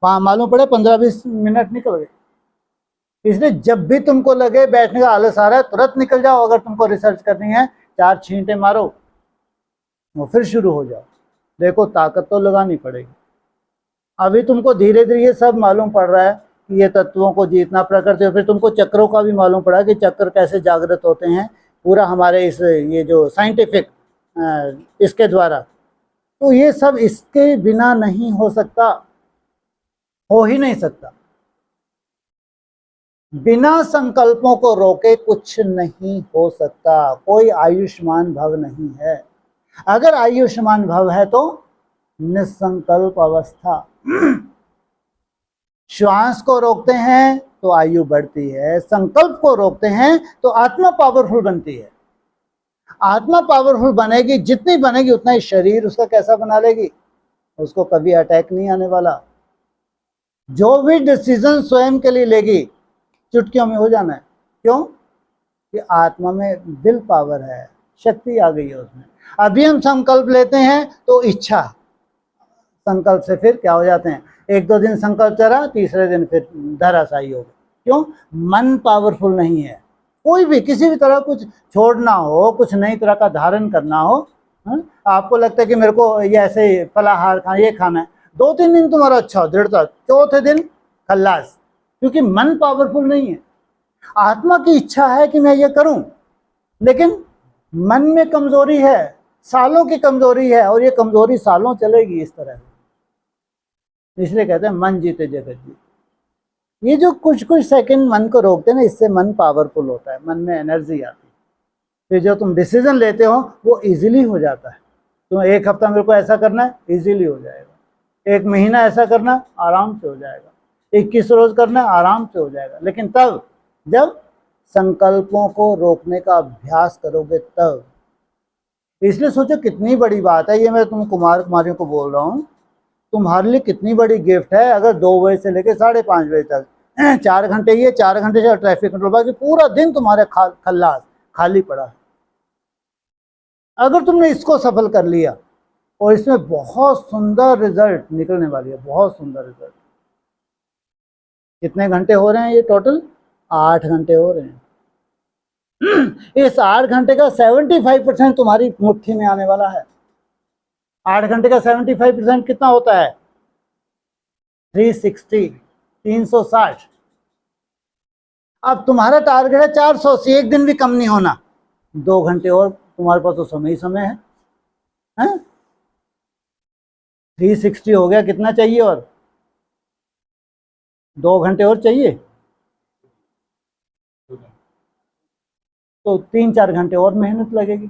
मालूम पड़े 15-20 मिनट निकल गए। इसलिए जब भी तुमको लगे बैठने का आलस आ रहा है, तुरंत निकल जाओ। अगर तुमको रिसर्च करनी है, 4 छींटे मारो और फिर शुरू हो जाओ। देखो ताकत तो लगानी पड़ेगी। अभी तुमको धीरे धीरे ये सब मालूम पड़ रहा है कि ये तत्वों को जीतना, प्रकृति, फिर तुमको चक्रों का भी मालूम पड़ा कि चक्र कैसे जागृत होते हैं, पूरा हमारे इस ये जो साइंटिफिक इसके द्वारा। तो ये सब इसके बिना नहीं हो सकता, हो ही नहीं सकता। बिना संकल्पों को रोके कुछ नहीं हो सकता। कोई आयुष्मान भव नहीं है। अगर आयुष्मान भव है तो निसंकल्प अवस्था। श्वास को रोकते हैं तो आयु बढ़ती है, संकल्प को रोकते हैं तो आत्मा पावरफुल बनती है। आत्मा पावरफुल बनेगी, जितनी बनेगी उतना ही शरीर उसका कैसा बना लेगी, उसको कभी अटैक नहीं आने वाला। जो भी डिसीजन स्वयं के लिए लेगी चुटकियों में हो जाना है। क्यों? कि आत्मा में विल पावर है, शक्ति आ गई है उसमें। अभी हम संकल्प लेते हैं तो इच्छा, संकल्प से फिर क्या हो जाते हैं, 1-2 दिन संकल्प चला, तीसरे दिन फिर धराशायी हो गए। क्यों? मन पावरफुल नहीं है। कोई भी किसी भी तरह कुछ छोड़ना हो, कुछ नई तरह का धारण करना हो, आपको लगता है कि मेरे को ये ऐसे फलाहार खाना, ये खाना है, 2-3 दिन तुम्हारा अच्छा हो, दृढ़ता, चौथे दिन खल्लास, क्योंकि मन पावरफुल नहीं है। आत्मा की इच्छा है कि मैं ये करूं, लेकिन मन में कमजोरी है, सालों की कमजोरी है, और ये कमजोरी सालों चलेगी इस तरह। इसलिए कहते हैं मन जीते जगत जीते। ये जो कुछ कुछ सेकंड मन को रोकते हैं ना, इससे मन पावरफुल होता है, मन में एनर्जी आती है, फिर जो तुम डिसीजन लेते हो वो इजीली हो जाता है। तो एक हफ्ता मेरे को ऐसा करना है, इजीली हो जाएगा। एक महीना ऐसा करना, आराम से हो जाएगा। 21 रोज करना, आराम से हो जाएगा। लेकिन तब जब संकल्पों को रोकने का अभ्यास करोगे तब। इसलिए सोचो कितनी बड़ी बात है ये, मैं तुम कुमार कुमारियों को बोल रहा हूँ, तुम्हारे लिए कितनी बड़ी गिफ्ट है। अगर 2 बजे से लेकर 5:30 बजे तक 4 घंटे, ये 4 घंटे से ट्रैफिक कंट्रोल, बाकी पूरा दिन तुम्हारे खल्लास खाली पड़ा है। अगर तुमने इसको सफल कर लिया, और इसमें बहुत सुंदर रिजल्ट निकलने वाली है, बहुत सुंदर रिजल्ट। कितने घंटे हो रहे हैं ये टोटल? 8 घंटे हो रहे हैं। इस 8 घंटे का 75% तुम्हारी मुट्ठी में आने वाला है। 8 घंटे का 75% कितना होता है? 360, 360। अब तुम्हारा टारगेट है 400 से, एक दिन भी कम नहीं होना। 2 घंटे और तुम्हारे पास तो समय ही समय है, हैं? 360 हो गया, कितना चाहिए और? 2 घंटे और चाहिए, तो 3-4 घंटे और मेहनत लगेगी।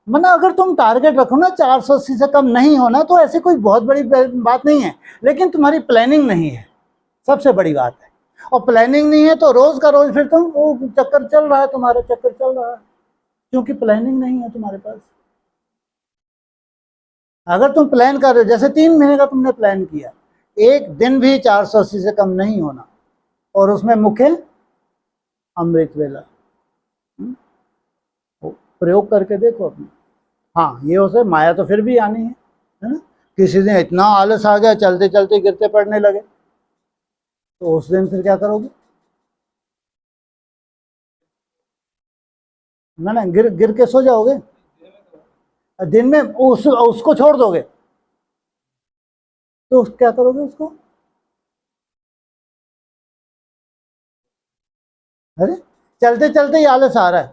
मना अगर तुम टारगेट रखो ना 480 से कम नहीं होना, तो ऐसी कोई बहुत बड़ी बात नहीं है, लेकिन तुम्हारी प्लानिंग नहीं है, सबसे बड़ी बात है। और प्लानिंग नहीं है तो रोज का रोज फिर तुम वो चक्कर चल रहा है, तुम्हारा चक्कर चल रहा है, क्योंकि प्लानिंग नहीं है तुम्हारे पास। अगर तुम प्लान कर रहे हो, जैसे 3 महीने का तुमने प्लान किया, एक दिन भी 480 से कम नहीं होना, और उसमें मुख्य अमृत वेला, प्रयोग करके देखो अपने। हाँ, ये हो सकता, माया तो फिर भी आनी है ना। किसी दिन इतना आलस आ गया, चलते चलते गिरते पड़ने लगे, तो उस दिन फिर क्या करोगे? ना गिर गिर के सो जाओगे, दिन में उसको छोड़ दोगे, तो क्या करोगे उसको? अरे चलते चलते ही आलस आ रहा है,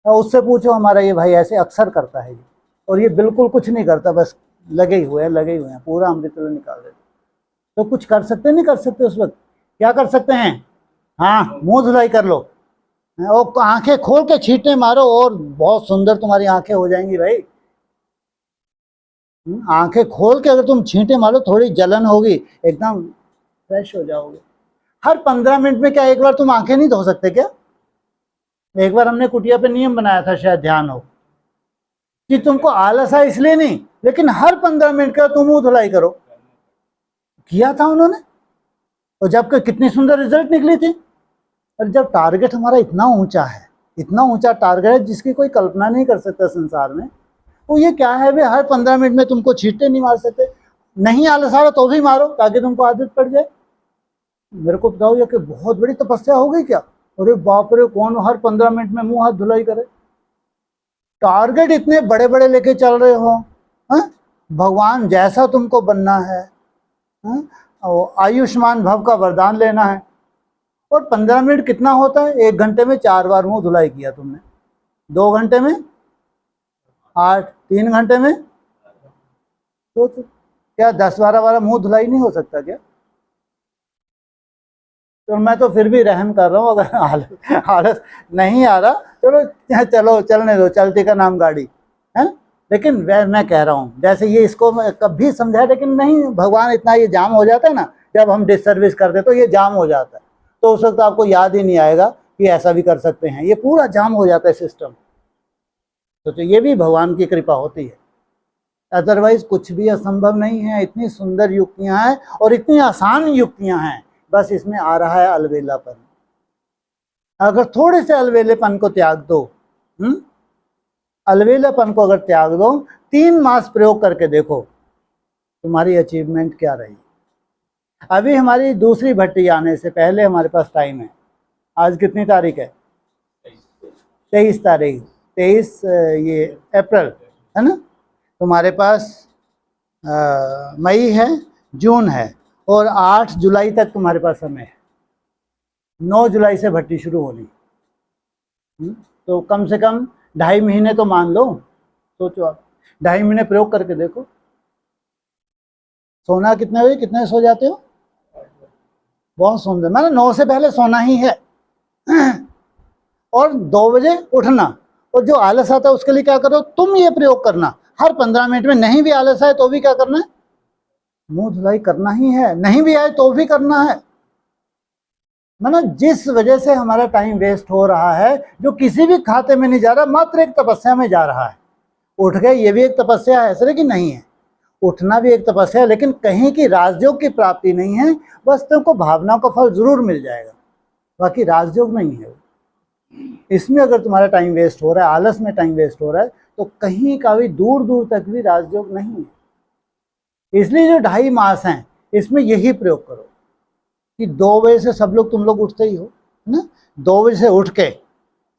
और उससे पूछो, हमारा ये भाई ऐसे अक्सर करता है ये, और ये बिल्कुल कुछ नहीं करता, बस लगे ही हुए हैं, पूरा अमृत वेला निकाल देते। तो कुछ कर सकते नहीं कर सकते उस वक्त? क्या कर सकते हैं? हाँ, मुंह धुलाई कर लो, और आंखें खोल के छींटे मारो, और बहुत सुंदर तुम्हारी आंखें हो जाएंगी भाई। आंखें खोल के अगर तुम छींटे मारो, थोड़ी जलन होगी, एकदम फ्रेश हो जाओगे। हर 15 मिनट में क्या एक बार तुम आंखें नहीं धो सकते क्या? एक बार हमने कुटिया पे नियम बनाया था, शायद ध्यान हो, कि तुमको आलस है इसलिए नहीं, लेकिन हर 15 मिनट का तुम मुंह धुलाई करो। किया था उन्होंने, और जब कितनी सुंदर रिजल्ट निकली थी। और जब टारगेट हमारा इतना ऊंचा है, इतना ऊंचा टारगेट है जिसकी कोई कल्पना नहीं कर सकता संसार में, तो ये क्या है भाई, हर 15 मिनट में तुमको छींटे नहीं मार सकते? नहीं आलस आ रहा तो भी मारो, ताकि तुमको आदत पड़ जाए। मेरे को बताओ, ये कि बहुत बड़ी तपस्या हो गई क्या? अरे बाप रे, कौन हर 15 मिनट में मुंह हाथ धुलाई करे? टारगेट इतने बड़े बड़े लेके चल रहे हो, हाँ? भगवान जैसा तुमको बनना है, हाँ? आयुष्मान भव का वरदान लेना है, और 15 मिनट कितना होता है? 1 घंटे में 4 बार मुंह धुलाई किया तुमने, 2 घंटे में 8, 3 घंटे में तो क्या 10-12 बार मुंह धुलाई नहीं हो सकता क्या? तो मैं तो फिर भी रहम कर रहा हूँ, अगर आलस नहीं आ रहा, चलो चलने दो, चलती का नाम गाड़ी है। लेकिन मैं कह रहा हूँ, जैसे ये इसको मैं कभी समझा, लेकिन नहीं, भगवान इतना ये जाम हो जाता है ना, जब हम डिसर्विस करते तो ये जाम हो जाता है, तो उस वक्त आपको याद ही नहीं आएगा कि ऐसा भी कर सकते हैं, ये पूरा जाम हो जाता है सिस्टम। तो ये भी भगवान की कृपा होती है, अदरवाइज कुछ भी असंभव नहीं है। इतनी सुंदर युक्तियां हैं, और इतनी आसान युक्तियां हैं, बस इसमें आ रहा है अलवेलापन। अगर थोड़े से अलवेलेपन को त्याग दो, अलवेलापन को अगर त्याग दो, 3 मास प्रयोग करके देखो तुम्हारी अचीवमेंट क्या रही। अभी हमारी दूसरी भट्टी आने से पहले हमारे पास टाइम है। आज कितनी तारीख है? 23 तारीख, 23 ये अप्रैल है ना। तुम्हारे पास मई है, जून है, और 8 जुलाई तक तुम्हारे पास समय है। 9 जुलाई से भट्टी शुरू होनी, तो कम से कम 2.5 महीने तो मान लो। सोचो आप, 2.5 महीने प्रयोग करके देखो। सोना कितने बजे, कितने सो जाते हो? बहुत सुंदर, मैंने 9 से पहले सोना ही है और 2 बजे उठना। और जो आलस आता है उसके लिए क्या करो, तुम ये प्रयोग करना, हर 15 मिनट में, नहीं भी आलस आए तो भी क्या करना है, मुंह धुलाई करना ही है, नहीं भी आए तो भी करना है। मतलब जिस वजह से हमारा टाइम वेस्ट हो रहा है, जो किसी भी खाते में नहीं जा रहा, मात्र एक तपस्या में जा रहा है। उठ गए, ये भी एक तपस्या है, ऐसा कि नहीं है, उठना भी एक तपस्या है, लेकिन कहीं की राजयोग की प्राप्ति नहीं है, बस तुमको भावनाओं का फल जरूर मिल जाएगा, बाकी राजयोग नहीं है। इसमें अगर तुम्हारा टाइम वेस्ट हो रहा है, आलस में टाइम वेस्ट हो रहा है, तो कहीं का भी दूर दूर तक भी राजयोग नहीं है। इसलिए जो 2.5 मास हैं, इसमें यही प्रयोग करो कि 2 बजे से सब लोग, तुम लोग उठते ही हो, है ना, 2 बजे से उठ के,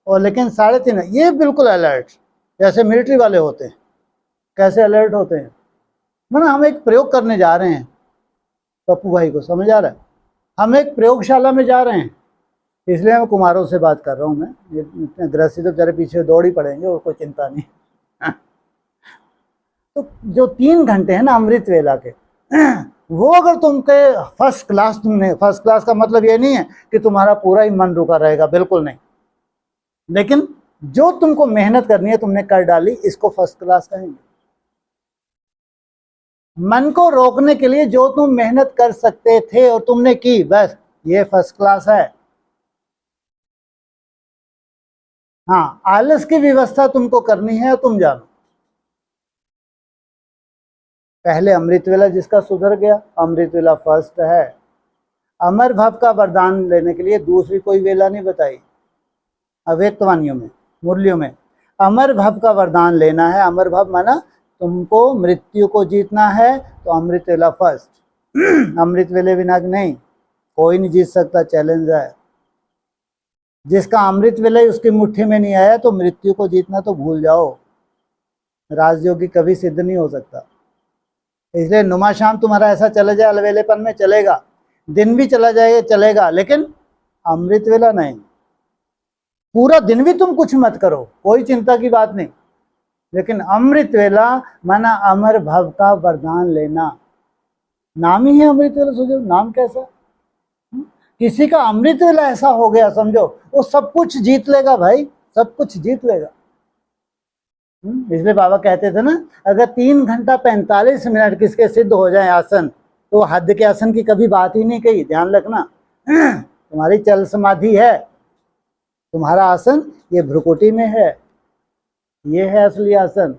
और लेकिन 3:30 ये बिल्कुल अलर्ट, जैसे मिलिट्री वाले होते हैं, कैसे अलर्ट होते हैं। मतलब हम एक प्रयोग करने जा रहे हैं, पप्पू भाई को समझ आ रहा है, हम एक प्रयोगशाला में जा रहे हैं, इसलिए मैं कुमारों से बात कर रहा हूँ। मैं ये इतने गृहस्थी तो बेचारे पीछे दौड़ ही पड़ेंगे और कोई चिंता नहीं तो जो 3 घंटे हैं ना अमृत वेला के, वो अगर तुमके फर्स्ट क्लास, तुमने फर्स्ट क्लास का मतलब ये नहीं है कि तुम्हारा पूरा ही मन रुका रहेगा, बिल्कुल नहीं, लेकिन जो तुमको मेहनत करनी है तुमने कर डाली, इसको फर्स्ट क्लास कहेंगे। मन को रोकने के लिए जो तुम मेहनत कर सकते थे और तुमने की, बस ये फर्स्ट क्लास है। हाँ, आलस की व्यवस्था तुमको करनी है, तुम जानो। पहले अमृत वेला जिसका सुधर गया, अमृत वेला फर्स्ट है। अमर भव का वरदान लेने के लिए दूसरी कोई वेला नहीं बताई अव्यक्तवाणियों में, मुरलियों में। अमर भव का वरदान लेना है, अमर भव माना तुमको मृत्यु को जीतना है, तो अमृत वेला फर्स्ट अमृत वेले बिना नहीं, कोई नहीं जीत सकता, चैलेंज है। जिसका अमृत वेला उसकी मुट्ठी में नहीं आया, तो मृत्यु को जीतना तो भूल जाओ, राजयोगी कभी सिद्ध नहीं हो सकता। इसलिए नुमा शाम तुम्हारा ऐसा चला जाए, अलवेलेपन में चलेगा, दिन भी चला जाएगा चलेगा, लेकिन अमृत वेला नहीं। पूरा दिन भी तुम कुछ मत करो, कोई चिंता की बात नहीं, लेकिन अमृत वेला माना अमर भव का वरदान लेना। नाम ही है अमृत वेला, सोचो नाम कैसा। किसी का अमृत वेला ऐसा हो गया, समझो वो सब कुछ जीत लेगा भाई, सब कुछ जीत लेगा। इसलिए बाबा कहते थे ना, अगर 3 घंटा 45 मिनट किसके सिद्ध हो जाए आसन, तो हद के आसन की कभी बात ही नहीं कही। ध्यान रखना, तुम्हारी चल समाधि है, तुम्हारा आसन ये भ्रुकुटी में है, ये है असली आसन।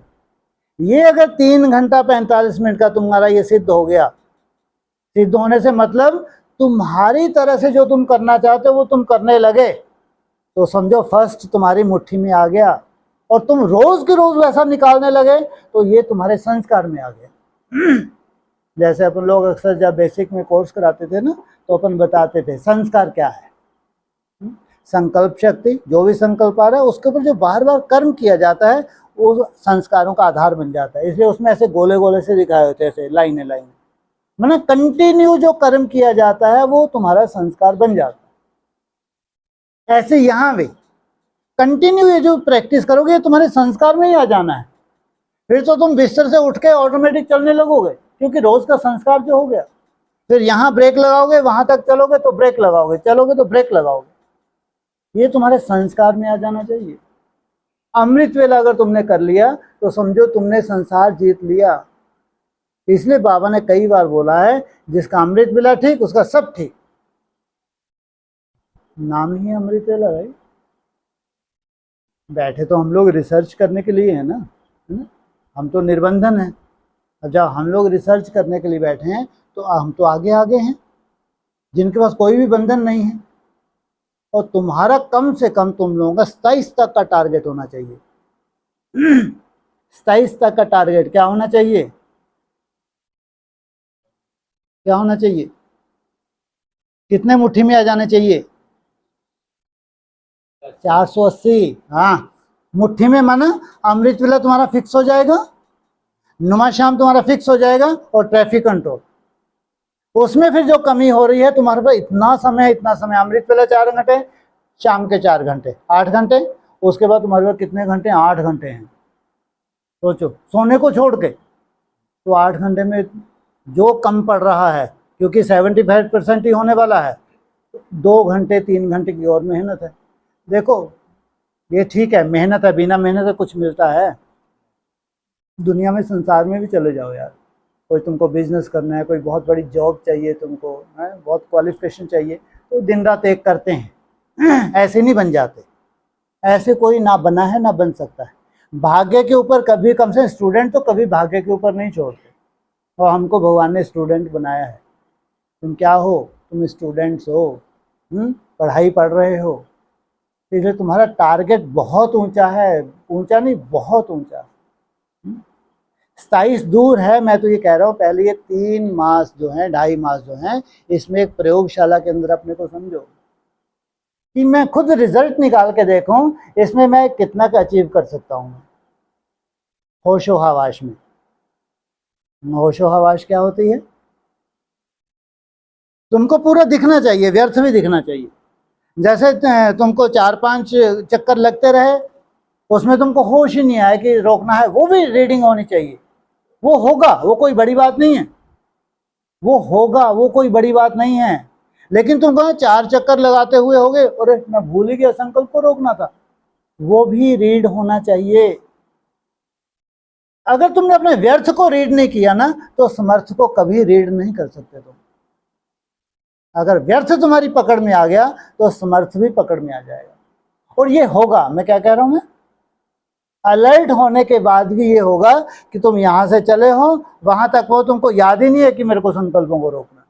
ये अगर 3 घंटा 45 मिनट का तुम्हारा ये सिद्ध हो गया, सिद्ध होने से मतलब तुम्हारी तरह से जो तुम करना चाहते हो वो तुम करने लगे, तो समझो फर्स्ट तुम्हारी मुट्ठी में आ गया, और तुम रोज के रोज वैसा निकालने लगे, तो ये तुम्हारे संस्कार में आ गया। जैसे अपन लोग अक्सर जब बेसिक में कोर्स कराते थे ना, तो अपन बताते थे संस्कार क्या है। संकल्प शक्ति, जो भी संकल्प आ रहा है उसके ऊपर जो बार बार कर्म किया जाता है, वो संस्कारों का आधार बन जाता है। इसलिए उसमें ऐसे गोले गोले से दिखाए होते हैं, ऐसे लाइनें लाइनें, मतलब कंटिन्यू जो कर्म किया जाता है वो तुम्हारा संस्कार बन जाता है। ऐसे यहाँ भी कंटिन्यू ये जो प्रैक्टिस करोगे, तुम्हारे संस्कार में ही आ जाना है। फिर तो तुम बिस्तर से उठ के ऑटोमेटिक चलने लगोगे, क्योंकि रोज का संस्कार जो हो गया। फिर यहाँ ब्रेक लगाओगे, वहां तक चलोगे तो ब्रेक लगाओगे, चलोगे तो ब्रेक लगाओगे, ये तुम्हारे संस्कार में आ जाना चाहिए। अमृत वेला अगर तुमने कर लिया तो समझो तुमने संसार जीत लिया। इसलिए बाबा ने कई बार बोला है, जिसका अमृत वेला ठीक, उसका सब ठीक। नाम ही अमृत वेला भाई। बैठे तो हम लोग रिसर्च करने के लिए है ना, हम तो निर्बंधन है। अब जब हम लोग रिसर्च करने के लिए बैठे हैं, तो हम तो आगे आगे हैं, जिनके पास कोई भी बंधन नहीं है। और तुम्हारा कम से कम तुम लोगों का 27 तक का टारगेट होना चाहिए। 27 तक का टारगेट क्या होना चाहिए, क्या होना चाहिए, कितने मुट्ठी में आ जाने चाहिए? 480। हाँ, मुट्ठी में माना अमृत वेला तुम्हारा फिक्स हो जाएगा, नुमा शाम तुम्हारा फिक्स हो जाएगा, और ट्रैफिक कंट्रोल। उसमें फिर जो कमी हो रही है, तुम्हारे पास इतना समय, अमृत वेला 4 घंटे, शाम के 4 घंटे, 8 घंटे, उसके बाद तुम्हारे पास कितने घंटे? 8 घंटे हैं। सोचो, सोने को छोड़ के, तो 8 घंटे में जो कम पड़ रहा है, क्योंकि 75% ही होने वाला है, 2 घंटे 3 घंटे की और मेहनत है। देखो ये ठीक है, मेहनत है, बिना मेहनत से कुछ मिलता है? दुनिया में, संसार में भी चले जाओ यार, कोई तुमको बिजनेस करना है, कोई बहुत बड़ी जॉब चाहिए तुमको, है बहुत क्वालिफिकेशन चाहिए, तो दिन रात एक करते हैं ऐसे नहीं बन जाते। ऐसे कोई ना बना है ना बन सकता है। भाग्य के ऊपर कभी, कम से स्टूडेंट तो कभी भाग्य के ऊपर नहीं छोड़ते, और हमको भगवान ने स्टूडेंट बनाया है। तुम क्या हो? तुम स्टूडेंट्स हो, पढ़ाई पढ़ रहे हो, इसलिए तुम्हारा टारगेट बहुत ऊंचा है, ऊंचा नहीं बहुत ऊंचा। 27 दूर है, मैं तो ये कह रहा हूँ पहले ये 3 मास जो हैं, 2.5 मास जो हैं, इसमें एक प्रयोगशाला के अंदर अपने को समझो कि मैं खुद रिजल्ट निकाल के देखूं इसमें मैं कितना का अचीव कर सकता हूँ। होशो हवाश में, होशो हवाश क्या होती है? तुमको पूरा दिखना चाहिए, व्यर्थ भी दिखना चाहिए। जैसे तुमको 4-5 चक्कर लगते रहे, उसमें तुमको होश ही नहीं आया कि रोकना है, वो भी रीडिंग होनी चाहिए। वो होगा, वो कोई बड़ी बात नहीं है, वो होगा, वो कोई बड़ी बात नहीं है। लेकिन तुम कहो 4 चक्कर लगाते हुए हो गए, अरे मैं भूल ही गया, संकल्प को रोकना था, वो भी रीड होना चाहिए। अगर तुमने अपने व्यर्थ को रीड नहीं किया ना, तो समर्थ को कभी रीड नहीं कर सकते तुम। अगर व्यर्थ तुम्हारी पकड़ में आ गया तो समर्थ भी पकड़ में आ जाएगा, और ये होगा। मैं क्या कह रहा हूं, मैं अलर्ट होने के बाद भी ये होगा कि तुम यहां से चले हो, वहां तक वो तुमको याद ही नहीं है कि मेरे को संकल्पों को रोकना,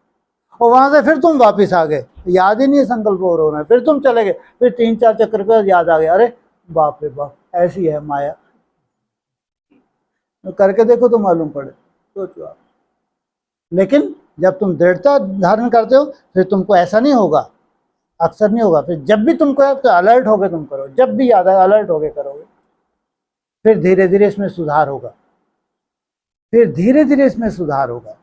और वहां से फिर तुम वापस आ गए, याद ही नहीं है संकल्पों को रोकना, फिर तुम चले गए, फिर 3-4 चक्कर के बाद याद आ गया, अरे बाप रे बाप, ऐसी है माया। तो करके देखो तो मालूम पड़े, सोचो आप। लेकिन जब तुम दृढ़ता धारण करते हो, फिर तुमको ऐसा नहीं होगा, अक्सर नहीं होगा। फिर जब भी तुमको है तो अलर्ट होके तुम करो, जब भी याद आए अलर्ट होके करोगे, फिर धीरे धीरे इसमें सुधार होगा, फिर धीरे धीरे इसमें सुधार होगा।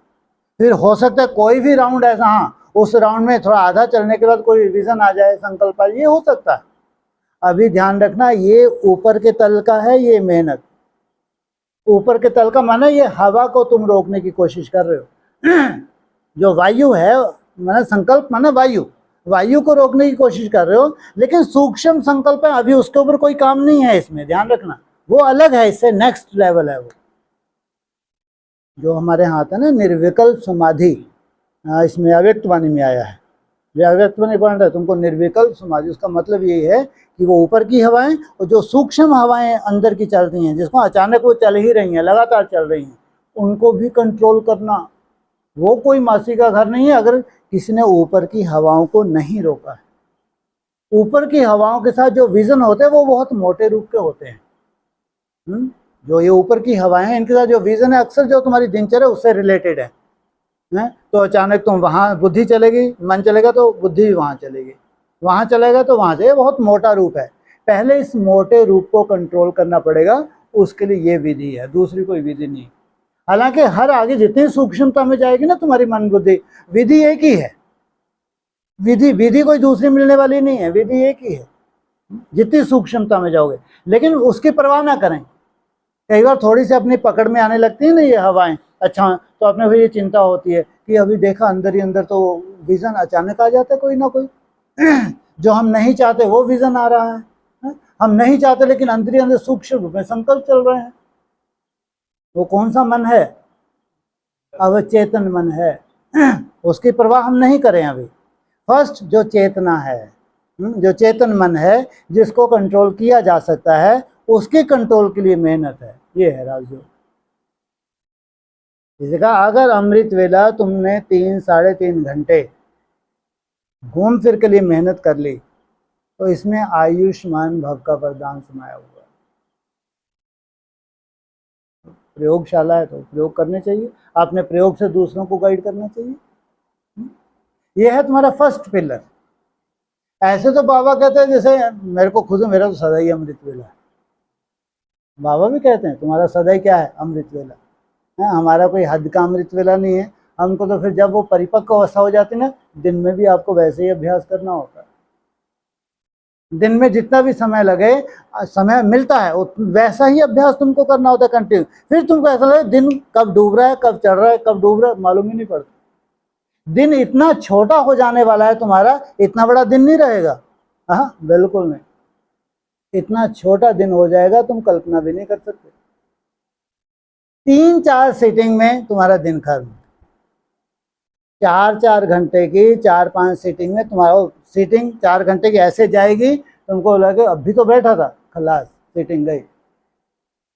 फिर हो सकता है कोई भी राउंड ऐसा, हाँ उस राउंड में थोड़ा आधा चलने के बाद कोई विजन आ जाए, संकल्प आ जाए, ये हो सकता है। अभी ध्यान रखना, ये ऊपर के तल का है, ये मेहनत। ऊपर के तल का माना ये हवा को तुम रोकने की कोशिश कर रहे हो जो वायु है, माना संकल्प माना वायु, वायु को रोकने की कोशिश कर रहे हो, लेकिन सूक्ष्म संकल्प है, अभी उसके ऊपर कोई काम नहीं है इसमें, ध्यान रखना, वो अलग है, इससे नेक्स्ट लेवल है वो। जो हमारे यहाँ आता है ना निर्विकल्प समाधि, इसमें अव्यक्त वाणी में आया है, अव्यक्त वाणी पढ़ रहे तुमको निर्विकल्प समाधि, उसका मतलब यही है कि वो ऊपर की हवाएं और जो सूक्ष्म हवाएं अंदर की चलती हैं, जिसको अचानक वो चल ही रही हैं, लगातार चल रही हैं, उनको भी कंट्रोल करना। वो कोई मासी का घर नहीं है अगर किसी ने ऊपर की हवाओं को नहीं रोका है। ऊपर की हवाओं के साथ जो विजन होते हैं वो बहुत मोटे रूप के होते हैं। जो ये ऊपर की हवाएं हैं, इनके साथ जो विजन है अक्सर जो तुम्हारी दिनचर्या उससे रिलेटेड है। तो अचानक तुम वहाँ बुद्धि चलेगी, मन चलेगा तो बुद्धि भी वहाँ चलेगी, वहाँ चलेगा तो वहाँ से, बहुत मोटा रूप है। पहले इस मोटे रूप को कंट्रोल करना पड़ेगा, उसके लिए ये विधि है, दूसरी कोई विधि नहीं। हालांकि हर आगे जितनी सूक्ष्मता में जाएगी ना तुम्हारी मन बुद्धि, विधि एक ही है, विधि कोई दूसरी मिलने वाली नहीं है, विधि एक ही है जितनी सूक्ष्मता में जाओगे। लेकिन उसकी परवाह ना करें, कई बार थोड़ी सी अपनी पकड़ में आने लगती है ना ये हवाएं, अच्छा तो अपने फिर ये चिंता होती है कि अभी देखा अंदर ही अंदर तो विजन अचानक आ जाता है कोई ना कोई जो हम नहीं चाहते वो विजन आ रहा है, हम नहीं चाहते लेकिन अंदर ही अंदर सूक्ष्म रूप में संकल्प चल रहे हैं। वो कौन सा मन है? अवचेतन मन है उसकी परवाह हम नहीं करें अभी। फर्स्ट जो चेतना है, जो चेतन मन है, जिसको कंट्रोल किया जा सकता है, उसके कंट्रोल के लिए मेहनत है। ये है राजयोग। जैसे कहा अगर अमृत वेला तुमने 3-3.5 घंटे घूम फिर के लिए मेहनत कर ली तो इसमें आयुष्मान भव का वरदान समाया हुआ है। प्रयोगशाला है तो प्रयोग करने चाहिए, आपने प्रयोग से दूसरों को गाइड करना चाहिए। यह है तुम्हारा फर्स्ट पिलर। ऐसे तो बाबा कहते हैं, जैसे मेरे को खुद, मेरा तो सदा ही अमृत वेला है। बाबा भी कहते हैं तुम्हारा सदा ही क्या है? अमृत वेला है। हमारा कोई हद का अमृत वेला नहीं है। हमको तो फिर जब वो परिपक्व अवस्था हो जाती है ना, दिन में भी आपको वैसे ही अभ्यास करना होता है। दिन में जितना भी समय लगे, समय मिलता है, वैसा ही अभ्यास तुमको करना होता है कंटिन्यू। फिर तुमको ऐसा लगे दिन कब डूब रहा है, कब चढ़ रहा है, कब डूब रहा है, मालूम ही नहीं पड़ता। दिन इतना छोटा हो जाने वाला है तुम्हारा, इतना बड़ा दिन नहीं रहेगा। हाँ बिल्कुल नहीं, इतना छोटा दिन हो जाएगा तुम कल्पना भी नहीं कर सकते। 3-4 सीटिंग में तुम्हारा दिन खत्म। 4-4 घंटे की 4-5 सीटिंग में तुम्हारा सीटिंग 4 घंटे की ऐसे जाएगी, तुमको लगे अभी तो बैठा था, खलास सीटिंग गई।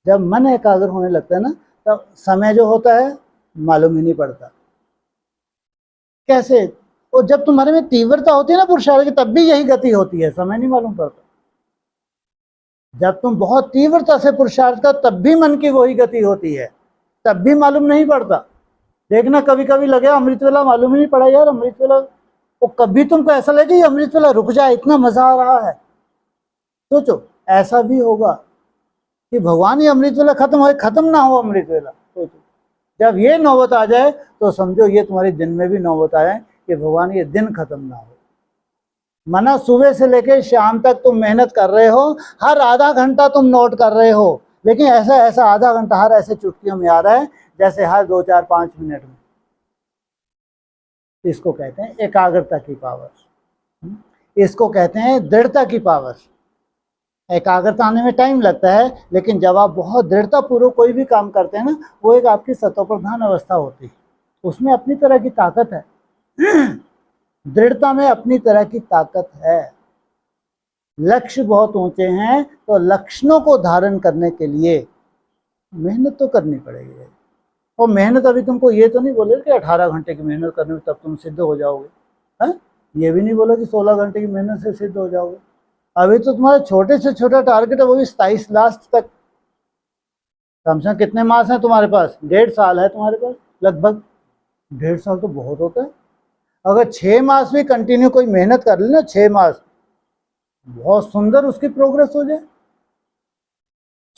जब मन एकाग्र होने लगता है ना, तब समय जो होता है मालूम ही नहीं पड़ता। कैसे? और जब तुम्हारे में तीव्रता होती है ना पुरुषार्थ की, तब भी यही गति होती है, समय नहीं मालूम पड़ता। जब तुम बहुत तीव्रता से पुरुषार्थ का, तब भी मन की वही गति होती है, तब भी मालूम नहीं पड़ता। देखना कभी कभी लगे अमृत वेला, मालूम ही नहीं पड़ा यार अमृत वेला, वो कभी तुमको ऐसा लगे अमृत वेला रुक जाए, इतना मजा आ रहा है। सोचो ऐसा भी होगा कि भगवान ये अमृत वेला खत्म हो, खत्म ना हो अमृत वेला। सोचो जब ये नौबत आ जाए तो समझो ये तुम्हारे दिन में भी नौबत आए कि भगवान ये दिन खत्म ना हो। मना सुबह से लेकर शाम तक तुम मेहनत कर रहे हो, हर आधा घंटा तुम नोट कर रहे हो, लेकिन ऐसा आधा घंटा हर ऐसे चुटकियों में आ रहा है जैसे हर 2-4-5 मिनट में। इसको कहते हैं एकाग्रता की पावर, इसको कहते हैं दृढ़ता की पावर। एकाग्रता आने में टाइम लगता है, लेकिन जब आप बहुत दृढ़ता पूर्वक कोई भी काम करते हैं ना, वो एक आपकी सतोप्रधान अवस्था होती है, उसमें अपनी तरह की ताकत है। दृढ़ता में अपनी तरह की ताकत है। लक्ष्य बहुत ऊंचे हैं तो लक्ष्यों को धारण करने के लिए मेहनत तो करनी पड़ेगी। और मेहनत अभी तुमको ये तो नहीं बोले कि 18 घंटे की मेहनत करने में तब तुम सिद्ध हो जाओगे, है? ये भी नहीं बोला कि 16 घंटे की मेहनत से सिद्ध हो जाओगे। अभी तो तुम्हारा छोटे से छोटा टारगेट है, वो भी 27 लास्ट तक। कम से कम कितने मास हैं तुम्हारे पास? 1.5 साल है तुम्हारे पास लगभग। 1.5 साल तो बहुत होता है। अगर 6 मास भी कंटिन्यू कोई मेहनत कर ले ना, 6 मास, बहुत सुंदर उसकी प्रोग्रेस हो जाए।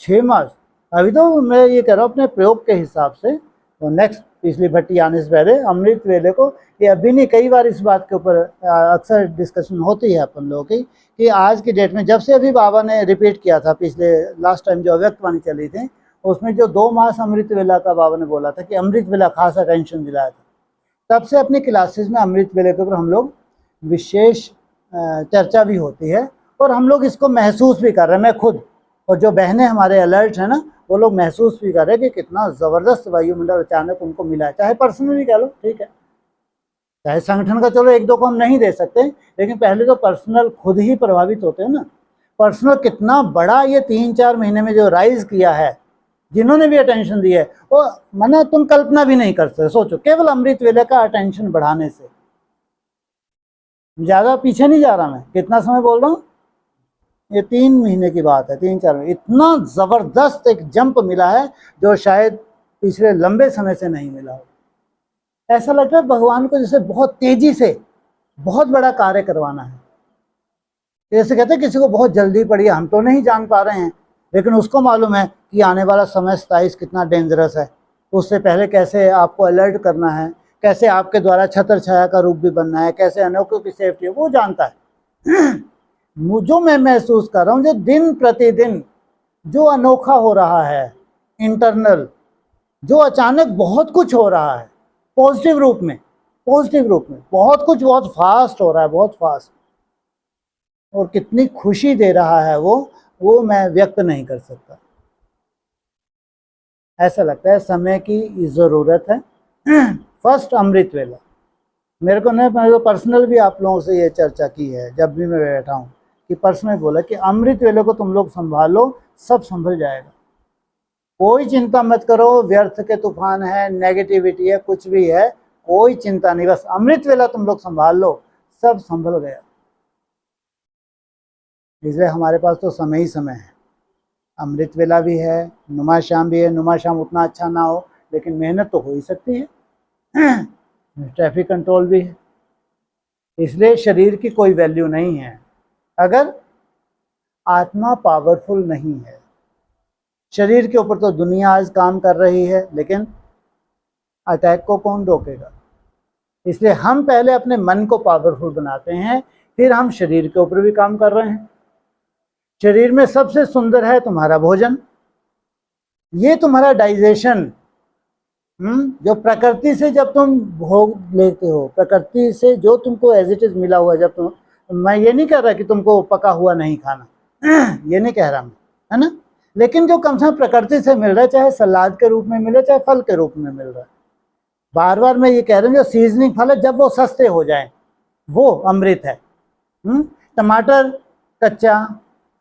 6 मास। अभी तो मैं ये कह रहा हूँ अपने प्रयोग के हिसाब से, तो नेक्स्ट पिछली भट्टी आने से पहले अमृत वेले को, ये अभी नहीं, कई बार इस बात के ऊपर अक्सर डिस्कशन होती है अपन लोगों की, कि आज की डेट में जब से अभी बाबा ने रिपीट किया था, पिछले लास्ट टाइम जो अव्यक्त वाणी चली थी, उसमें जो 2 मास अमृत वेला का बाबा ने बोला था कि अमृत वेला खास अटेंशन दिलाया था, तब से अपनी क्लासेस में अमृत वेले के ऊपर हम लोग विशेष चर्चा भी होती है, और हम लोग इसको महसूस भी कर रहे हैं, मैं खुद और जो बहनें हमारे अलर्ट हैं ना, वो लोग महसूस भी कर रहे हैं कि कितना ज़बरदस्त वायुमंडल अचानक उनको मिला है। चाहे पर्सनली कह लो, ठीक है, चाहे संगठन का चलो 1-2 को हम नहीं दे सकते, लेकिन पहले तो पर्सनल खुद ही प्रभावित होते हैं ना। पर्सनल कितना बड़ा ये 3-4 महीने में जो राइज किया है, जिन्होंने भी अटेंशन दी है, वो माना तुम कल्पना भी नहीं कर सकते। सोचो केवल अमृत वेले का अटेंशन बढ़ाने से, ज़्यादा पीछे नहीं जा रहा मैं, कितना समय बोल रहा हूँ, ये 3 महीने की बात है, 3-4 महीने, इतना ज़बरदस्त एक जंप मिला है जो शायद पिछले लंबे समय से नहीं मिला हो। ऐसा लगता है भगवान को जैसे बहुत तेजी से बहुत बड़ा कार्य करवाना है। जैसे कहते हैं किसी को बहुत जल्दी पड़ी है, हम तो नहीं जान पा रहे हैं, लेकिन उसको मालूम है कि आने वाला समय 27 कितना डेंजरस है, उससे पहले कैसे आपको अलर्ट करना है, कैसे आपके द्वारा छत्र छाया का रूप भी बनना है, कैसे अनोखों की सेफ्टी है, वो जानता है। जो मैं महसूस कर रहा हूँ, जो दिन प्रतिदिन जो अनोखा हो रहा है इंटरनल, जो अचानक बहुत कुछ हो रहा है पॉजिटिव रूप में, बहुत कुछ बहुत फास्ट हो रहा है, बहुत फास्ट, और कितनी खुशी दे रहा है वो मैं व्यक्त नहीं कर सकता। ऐसा लगता है समय की ज़रूरत है। फर्स्ट अमृत वेला मेरे को नहीं, मैं तो पर्सनल भी आप लोगों से ये चर्चा की है जब भी मैं बैठा हूँ, कि पर्सनल बोला कि अमृत वेले को तुम लोग संभालो, सब संभल जाएगा, कोई चिंता मत करो। व्यर्थ के तूफान है, नेगेटिविटी है, कुछ भी है, कोई चिंता नहीं, बस अमृत वेला तुम लोग संभाल लो, सब संभल गया। इसलिए हमारे पास तो समय ही समय है। अमृत वेला भी है, नुमा शाम भी है। नुमा शाम उतना अच्छा ना हो, लेकिन मेहनत तो हो ही सकती है। ट्रैफिक कंट्रोल भी है। इसलिए शरीर की कोई वैल्यू नहीं है अगर आत्मा पावरफुल नहीं है। शरीर के ऊपर तो दुनिया आज काम कर रही है, लेकिन अटैक को कौन रोकेगा? इसलिए हम पहले अपने मन को पावरफुल बनाते हैं, फिर हम शरीर के ऊपर भी काम कर रहे हैं। शरीर में सबसे सुंदर है तुम्हारा भोजन, ये तुम्हारा डाइजेशन, जो प्रकृति से जब तुम भोग लेते हो, प्रकृति से जो तुमको एज इट इज मिला हुआ, जब तुम, मैं ये नहीं कह रहा कि तुमको पका हुआ नहीं खाना, ये नहीं कह रहा मैं, है ना, लेकिन जो कम से कम प्रकृति से मिल रहा है, चाहे सलाद के रूप में मिले चाहे फल के रूप में मिल रहा है, बार बार मैं ये कह रहा हूँ, जो सीजनिंग फल है जब वो सस्ते हो जाएं वो अमृत है। टमाटर कच्चा,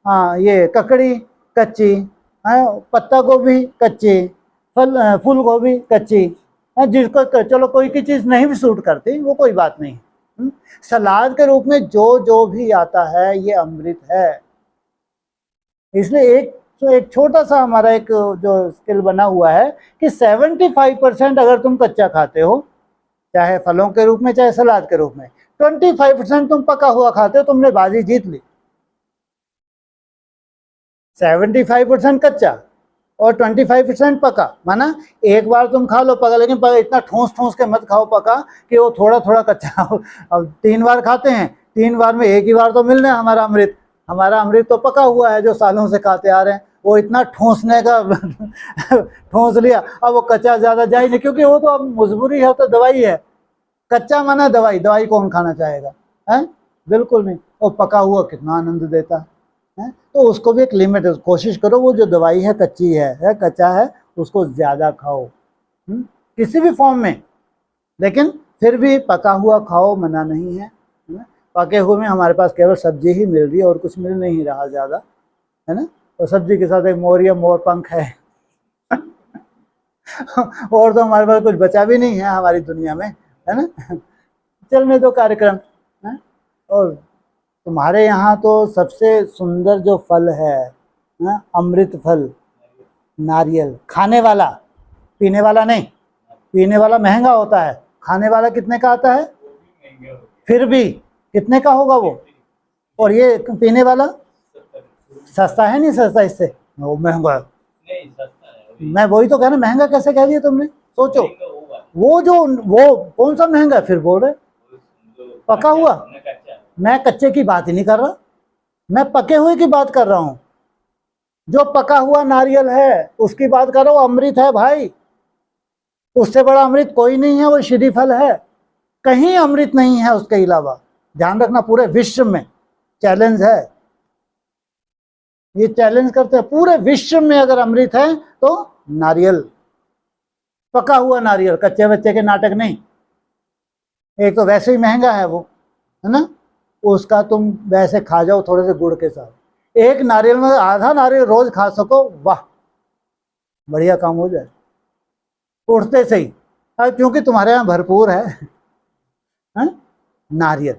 हाँ ये ककड़ी कच्ची, हाँ पत्ता गोभी कच्ची, फूल गोभी कच्ची, हाँ जिसको चलो कोई की चीज़ नहीं भी सूट करती वो कोई बात नहीं। सलाद के रूप में जो जो भी आता है ये अमृत है। इसलिए एक छोटा सा हमारा एक जो स्किल बना हुआ है कि 75% अगर तुम कच्चा खाते हो, चाहे फलों के रूप में चाहे सलाद के रूप में, 25% तुम पका हुआ खाते हो, तुमने बाजी जीत ली। 75% कच्चा और 25% पका, माना एक बार तुम खा लो पका, लेकिन इतना ठोस ठोस के मत खाओ पका कि वो थोड़ा थोड़ा कच्चा हो। अब 3 बार खाते हैं, 3 बार में एक ही बार तो मिलना है हमारा अमृत। हमारा अमृत तो पका हुआ है जो सालों से खाते आ रहे हैं, वो इतना ठोसने का ठोस लिया, अब वो कच्चा ज़्यादा जाए नहीं, क्योंकि वो तो अब मजबूरी है, तो दवाई है। कच्चा माना दवाई, दवाई कौन खाना चाहेगा, है बिल्कुल नहीं। और पका हुआ कितना आनंद देता है, तो उसको भी एक लिमिट है, कोशिश करो वो जो दवाई है कच्ची है कच्चा है उसको ज़्यादा खाओ, किसी भी फॉर्म में, लेकिन फिर भी पका हुआ खाओ, मना नहीं है ना। पके हुए में हमारे पास केवल सब्जी ही मिल रही है और कुछ मिल नहीं रहा ज़्यादा, है ना, और सब्जी के साथ एक मोर या मोर पंख है और तो हमारे पास कुछ बचा भी नहीं है हमारी दुनिया में, है ना। चलने दो कार्यक्रम, है? और तुम्हारे यहाँ तो सबसे सुंदर जो फल है ना, अमृत फल, नारियल, खाने वाला, पीने वाला नहीं। पीने वाला महंगा होता है, खाने वाला कितने का आता है, फिर भी कितने का होगा वो, और ये पीने वाला सस्ता है, नहीं सस्ता इससे, वो महंगा है। नहीं सस्ता है। मैं वही तो कह रहा, महंगा कैसे कह दिया तुमने, सोचो। वो जो वो कौन सा महंगा है फिर बोल रहे, पका हुआ। मैं कच्चे की बात ही नहीं कर रहा, मैं पके हुए की बात कर रहा हूँ। जो पका हुआ नारियल है उसकी बात कर रहा हूँ, अमृत है भाई, उससे बड़ा अमृत कोई नहीं है, वो श्रीफल है, कहीं अमृत नहीं है उसके अलावा। ध्यान रखना, पूरे विश्व में चैलेंज है, ये चैलेंज करते हैं, पूरे विश्व में अगर अमृत है तो नारियल, पका हुआ नारियल, कच्चे बच्चे के नाटक नहीं। एक तो वैसे ही महंगा है वो, है ना, उसका तुम वैसे खा जाओ थोड़े से गुड़ के साथ, एक नारियल में आधा नारियल रोज खा सको, वाह बढ़िया काम हो जाए उठते से ही। क्योंकि तुम्हारे यहाँ भरपूर है नारियल,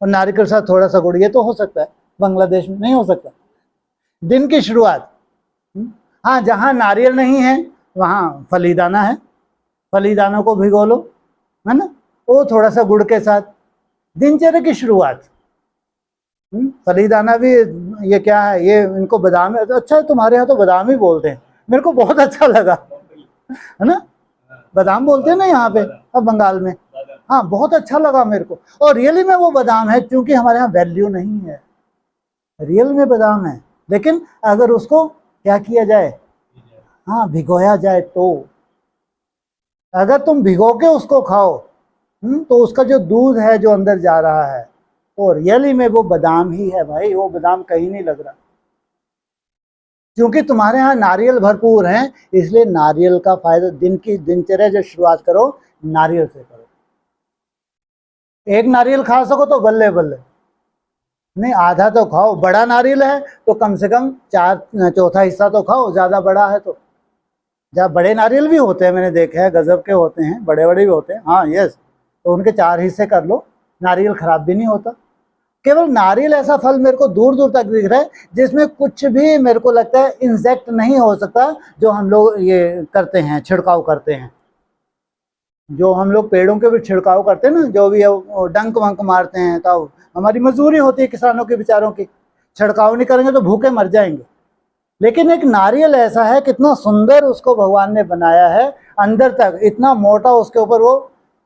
और नारियल के साथ थोड़ा सा गुड़, ये तो हो सकता है, बांग्लादेश में नहीं हो सकता। दिन की शुरुआत, हाँ जहाँ नारियल नहीं है वहाँ फलीदाना है, फलीदानों को भिगो लो, है ना, वो थोड़ा सा गुड़ के साथ दिनचर्या की शुरुआत। फलीदाना भी, ये क्या है, ये इनको बादाम है, अच्छा है तुम्हारे यहाँ तो बादाम ही बोलते हैं, मेरे को बहुत अच्छा लगा, है ना, बादाम बोलते हैं ना यहाँ पे, अब बंगाल में, हाँ बहुत अच्छा लगा मेरे को। और रियली में वो बादाम है, क्योंकि हमारे यहाँ वैल्यू नहीं है, रियल में बादाम है, लेकिन अगर उसको क्या किया जाए, हाँ भिगोया जाए, तो अगर तुम भिगो के उसको खाओ तो उसका जो दूध है जो अंदर जा रहा है, तो रियली में वो बादाम ही है भाई, वो बादाम कहीं नहीं लग रहा। क्योंकि तुम्हारे यहाँ नारियल भरपूर हैं, इसलिए नारियल का फायदा, दिन की दिनचर्या जो शुरुआत करो नारियल से करो। एक नारियल खा सको तो बल्ले बल्ले, नहीं आधा तो खाओ, बड़ा नारियल है तो कम से कम 4/4 हिस्सा तो खाओ, ज़्यादा बड़ा है तो। जहाँ बड़े नारियल भी होते हैं, मैंने देखा है, गजब के होते हैं, बड़े बड़े भी होते हैं, हाँ यस, तो उनके 4 हिस्से कर लो, नारियल खराब भी नहीं होता। केवल नारियल ऐसा फल मेरे को दूर दूर तक दिख रहा है जिसमें कुछ भी मेरे को लगता है इंसेक्ट नहीं हो सकता, जो हम लोग ये करते हैं, छिड़काव करते हैं, जो हम लोग पेड़ों के भी छिड़काव करते हैं ना, जो भी डंक वंक मारते हैं, तब हमारी मजदूरी होती है किसानों के बेचारों की, छिड़काव नहीं करेंगे तो भूखे मर जाएंगे। लेकिन एक नारियल ऐसा है, कितना सुंदर उसको भगवान ने बनाया है, अंदर तक इतना मोटा उसके ऊपर वो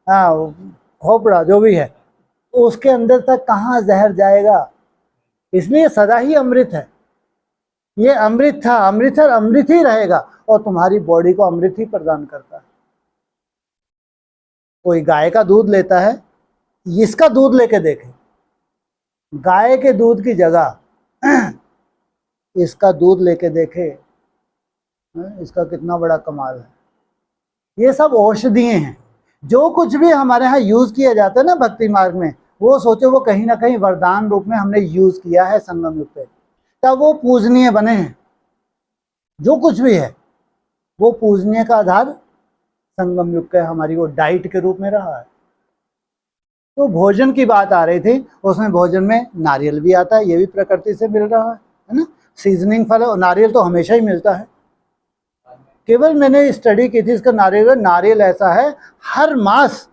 खोपड़ा जो भी है, तो उसके अंदर तक कहाँ जहर जाएगा, इसलिए सदा ही अमृत है। ये अमृत था, अमृत है, अमृत ही रहेगा, और तुम्हारी बॉडी को अमृत ही प्रदान करता है। कोई गाय का दूध लेता है, इसका दूध लेके देखे, गाय के दूध की जगह इसका दूध लेके देखे, इसका कितना बड़ा कमाल है। ये सब औषधियाँ हैं। जो कुछ भी हमारे यहाँ यूज़ किया जाता है ना भक्ति मार्ग में, वो सोचो वो कहीं ना कहीं वरदान रूप में हमने यूज़ किया है संगम युग पे, तब वो पूजनीय बने हैं। जो कुछ भी है वो पूजनीय का आधार संगम युग का हमारी वो डाइट के रूप में रहा है। तो भोजन की बात आ रही थी, उसमें भोजन में नारियल भी आता है, ये भी प्रकृति से मिल रहा है ना। सीजनिंग फल और नारियल तो हमेशा ही मिलता है। केवल मैंने स्टडी की थी इसका, नारियल ऐसा है हर मास,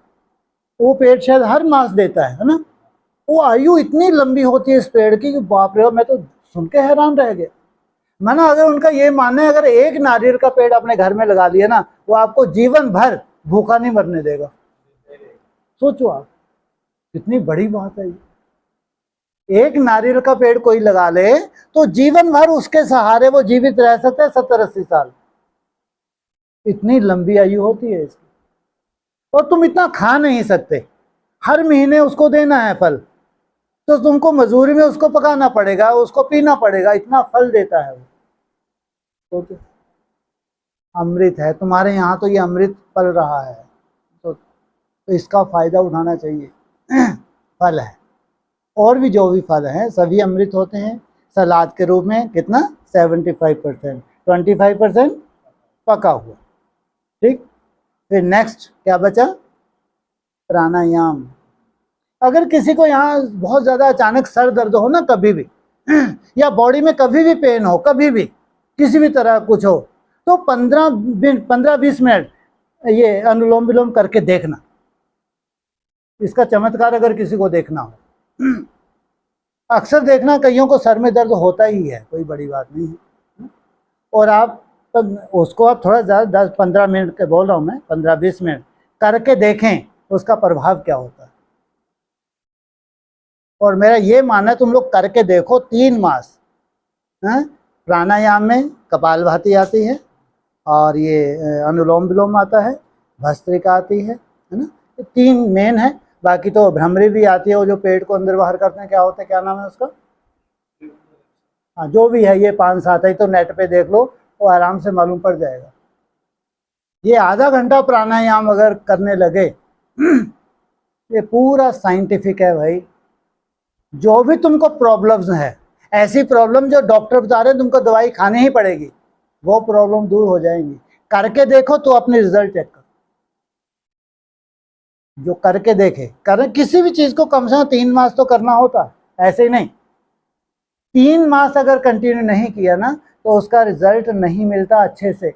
वो पेड़ शायद हर मास देता है ना। वो आयु इतनी लंबी होती है इस पेड़ की कि बाप रे, मैं तो सुन के हैरान रह गया। माना अगर उनका ये मानना है अगर एक नारियल का पेड़ अपने घर में लगा दिया ना, वो आपको जीवन भर भूखा नहीं मरने देगा। सोचो आप, कितनी बड़ी बात है ये। एक नारियल का पेड़ कोई लगा ले तो जीवन भर उसके सहारे वो जीवित रह सकते हैं 70-80 साल। इतनी लंबी आयु होती है इसकी। और तुम इतना खा नहीं सकते, हर महीने उसको देना है फल, तो तुमको मजदूरी में उसको पकाना पड़ेगा, उसको पीना पड़ेगा, इतना फल देता है वो। तो अमृत है तुम्हारे यहाँ, तो ये अमृत पल रहा है, तो इसका फायदा उठाना चाहिए। फल है, और भी जो भी फल हैं सभी अमृत होते हैं। सलाद के रूप में कितना 75%, 25% पका हुआ। ठीक, फिर नेक्स्ट क्या बचा, प्राणायाम। अगर किसी को यहाँ बहुत ज़्यादा अचानक सर दर्द हो ना कभी भी, या बॉडी में कभी भी पेन हो, कभी भी किसी भी तरह कुछ हो, तो 15-20 मिनट ये अनुलोम विलोम करके देखना। इसका चमत्कार अगर किसी को देखना हो, अक्सर देखना कईयों को सर में दर्द होता ही है, कोई बड़ी बात नहीं है। और आप उसको आप थोड़ा ज़्यादा 10-15 मिनट के बोल रहा हूँ मैं, 15-20 मिनट करके देखें उसका प्रभाव क्या होता है। और मेरा ये मानना है तुम लोग करके देखो 3 मास। प्राणायाम में कपालभाति आती है, और ये अनुलोम विलोम आता है, भस्त्रिका आती है ना। ये 3 मेन है। बाकी तो भ्रमरी भी आती है, वो जो पेट को अंदर बाहर करते हैं, क्या होता है, क्या नाम है उसका, हाँ जो भी है, ये 5-7 है, तो नेट पे देख लो, वो आराम से मालूम पड़ जाएगा। ये आधा घंटा प्राणायाम अगर करने लगे, ये पूरा साइंटिफिक है भाई। जो भी तुमको प्रॉब्लम्स है, ऐसी प्रॉब्लम जो डॉक्टर बता रहे हैं तुमको दवाई खानी ही पड़ेगी, वो प्रॉब्लम दूर हो जाएंगी। करके देखो तो अपने रिजल्ट चेक करो। जो करके देखे, करें किसी भी चीज को कम से कम 3 मास तो करना होता है, ऐसे ही नहीं। 3 मास अगर कंटिन्यू नहीं किया ना, तो उसका रिजल्ट नहीं मिलता अच्छे से।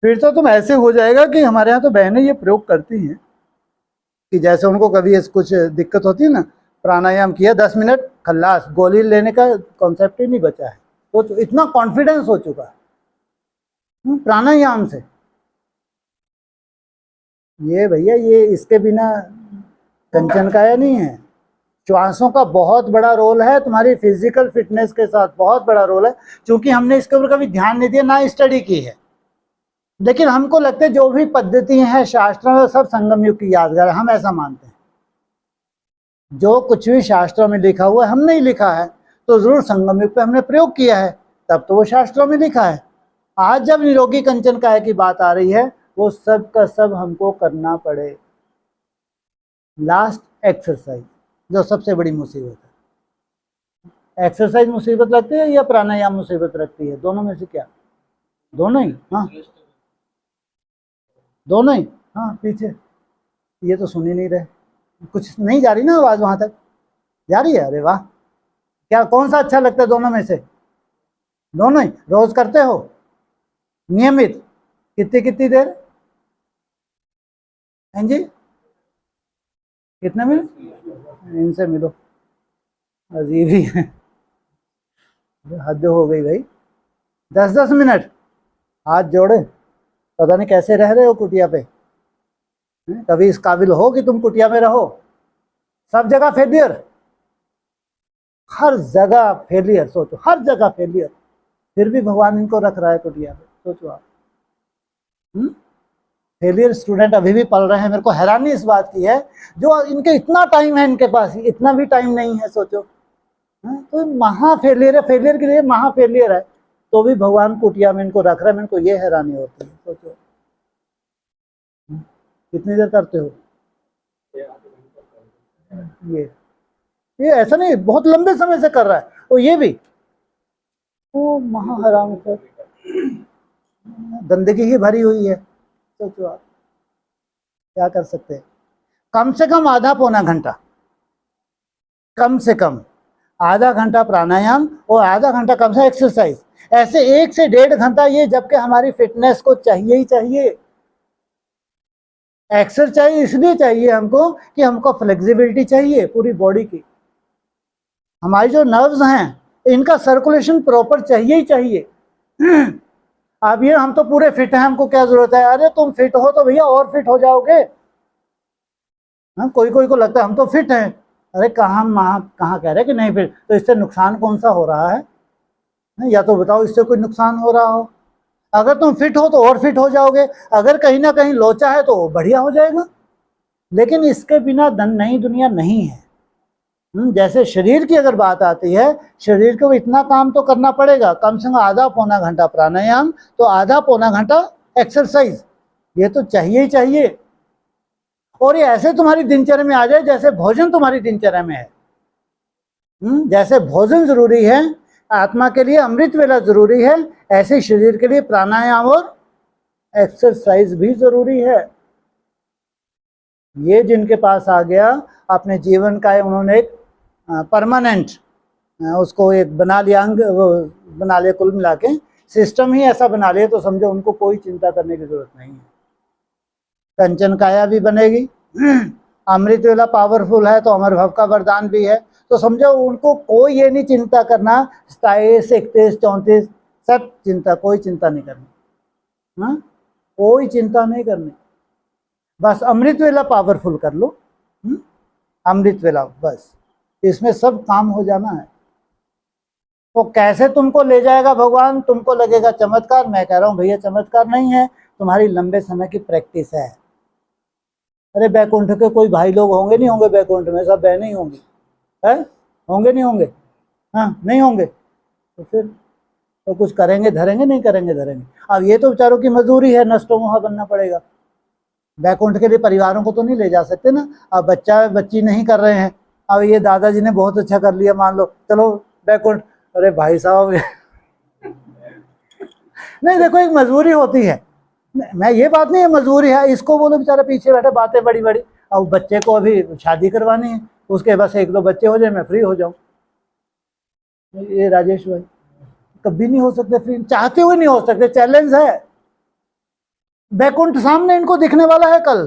फिर तो तुम ऐसे हो जाएगा कि हमारे यहाँ तो बहनें ये प्रयोग करती हैं कि जैसे उनको कभी कुछ दिक्कत होती है ना, प्राणायाम किया 10 मिनट, खल्लास, गोली लेने का कॉन्सेप्ट ही नहीं बचा है। तो इतना कॉन्फिडेंस हो चुका है प्राणायाम से। ये भैया, ये इसके बिना कंचन काया नहीं है। श्वासों का बहुत बड़ा रोल है तुम्हारी फिजिकल फिटनेस के साथ, बहुत बड़ा रोल है। क्योंकि हमने इसके ऊपर कभी ध्यान नहीं दिया, ना स्टडी की है, लेकिन हमको लगता है जो भी पद्धति है शास्त्रों में सब संगम युग की यादगार है, हम ऐसा मानते हैं। जो कुछ भी शास्त्रों में लिखा हुआ है, हमने ही लिखा है, तो जरूर संगम युग पे हमने प्रयोग किया है, तब तो वो शास्त्रों में लिखा है। आज जब निरोगी कंचन काय की बात आ रही है, वो सब का सब हमको करना पड़े। लास्ट एक्सरसाइज जो सबसे बड़ी मुसीबत है। एक्सरसाइज मुसीबत लगती है या प्राणायाम मुसीबत रखती है? दोनों में से क्या? दोनों ही? हाँ दोनों ही। हाँ पीछे ये तो सुन ही नहीं रहे, कुछ नहीं जा रही ना आवाज, वहां तक जा रही है? अरे वाह, क्या कौन सा अच्छा लगता है दोनों में से? दोनों ही। रोज करते हो नियमित? कितनी कितनी देर? हैं जी, कितने मिनट? इनसे मिलो, अजीब ही है, हद हो गई भाई। 10-10 मिनट हाथ जोड़े, पता नहीं कैसे रह रहे हो कुटिया पे। कभी इस काबिल हो कि तुम कुटिया में रहो? सब जगह फेलियर, हर जगह फेलियर। सोचो, हर जगह फेलियर, फिर भी भगवान इनको रख रहा है कुटिया में। सोचो आप। फेलियर स्टूडेंट अभी भी पढ़ रहे हैं। मेरे को हैरानी इस बात की है, जो इनके इतना टाइम है, इनके पास इतना भी टाइम नहीं है, सोचो। तो महा फेलियर है, फेलियर के लिए महा फेलियर है, तो भी भगवान कुटिया में इनको रख रहा है। मेरे को ये हैरानी होती है, सोचो। कितनी देर करते हो ये ऐसा नहीं, बहुत लंबे समय से कर रहा है। और ये भी वो महा हराम को गंदगी ही भरी हुई है। सोचो आप क्या कर सकते हैं। कम से कम आधा पौना घंटा, कम से कम आधा घंटा प्राणायाम और आधा घंटा कम से एक्सरसाइज, ऐसे 1 से 1.5 घंटा ये, जबकि हमारी फिटनेस को चाहिए ही चाहिए। एक्सरसाइज इसलिए चाहिए हमको कि हमको फ्लेक्सिबिलिटी चाहिए पूरी बॉडी की। हमारी जो नर्व्स हैं इनका सर्कुलेशन प्रॉपर चाहिए ही चाहिए। अब ये हम तो पूरे फिट हैं, हमको क्या जरूरत है? अरे तुम फिट हो तो भैया और फिट हो जाओगे। हाँ, कोई कोई को लगता है हम तो फिट हैं। अरे कहाँ कह रहे कि नहीं फिट? तो इससे नुकसान कौन सा हो रहा है? या तो बताओ इससे कोई नुकसान हो रहा हो। अगर तुम फिट हो तो और फिट हो जाओगे, अगर कहीं ना कहीं लोचा है तो बढ़िया हो जाएगा। लेकिन इसके बिना नई दुनिया नहीं है। जैसे शरीर की अगर बात आती है, शरीर को इतना काम तो करना पड़ेगा, कम से कम आधा पौना घंटा प्राणायाम, तो आधा पौना घंटा एक्सरसाइज, ये तो चाहिए ही चाहिए। और ये ऐसे तुम्हारी दिनचर्या में आ जाए जैसे भोजन तुम्हारी दिनचर्या में है। जैसे भोजन जरूरी है, आत्मा के लिए अमृत वेला जरूरी है, ऐसे शरीर के लिए प्राणायाम और एक्सरसाइज भी जरूरी है। ये जिनके पास आ गया, अपने जीवन का उन्होंने एक परमानेंट उसको एक बना लिया, अंग बना लिया, कुल मिला के सिस्टम ही ऐसा बना लिया, तो समझो उनको कोई चिंता करने की जरूरत नहीं है। कंचन काया भी बनेगी, अमृत वेला पावरफुल है तो अमर भव का वरदान भी है, तो समझो उनको कोई ये नहीं चिंता करना 27, 31, 34 सब चिंता, कोई चिंता नहीं करनी। हाँ, कोई चिंता नहीं करनी, बस अमृत वेला पावरफुल कर लो। अमृत वेला बस, इसमें सब काम हो जाना है। तो कैसे तुमको ले जाएगा भगवान? तुमको लगेगा चमत्कार, मैं कह रहा हूँ भैया चमत्कार नहीं है, तुम्हारी लंबे समय की प्रैक्टिस है। अरे बैकुंठ के कोई भाई लोग होंगे नहीं होंगे? बैकुंठ में सब बहनें ही होंगी, है? होंगे नहीं होंगे? हाँ, नहीं होंगे तो फिर तो कुछ करेंगे धरेंगे, नहीं करेंगे धरेंगे। अब ये तो बेचारों की मजदूरी है, नष्टो मोहा बनना पड़ेगा। बैकुंठ के लिए परिवारों को तो नहीं ले जा सकते ना। अब बच्चा बच्ची नहीं कर रहे हैं, अब ये दादाजी ने बहुत अच्छा कर लिया, मान लो चलो बैकुंठ, अरे भाई साहब नहीं, देखो एक मजबूरी होती है, मैं ये बात नहीं है मजबूरी है, इसको बोलो बेचारा पीछे बैठा बातें बड़ी बड़ी, अब बच्चे को अभी शादी करवानी है, उसके बस 1-2 बच्चे हो जाए मैं फ्री हो जाऊं। ये राजेश भाई कभी नहीं हो सकते फ्री, चाहते हुए नहीं हो सकते, चैलेंज है। बैकुंठ सामने इनको दिखने वाला है, कल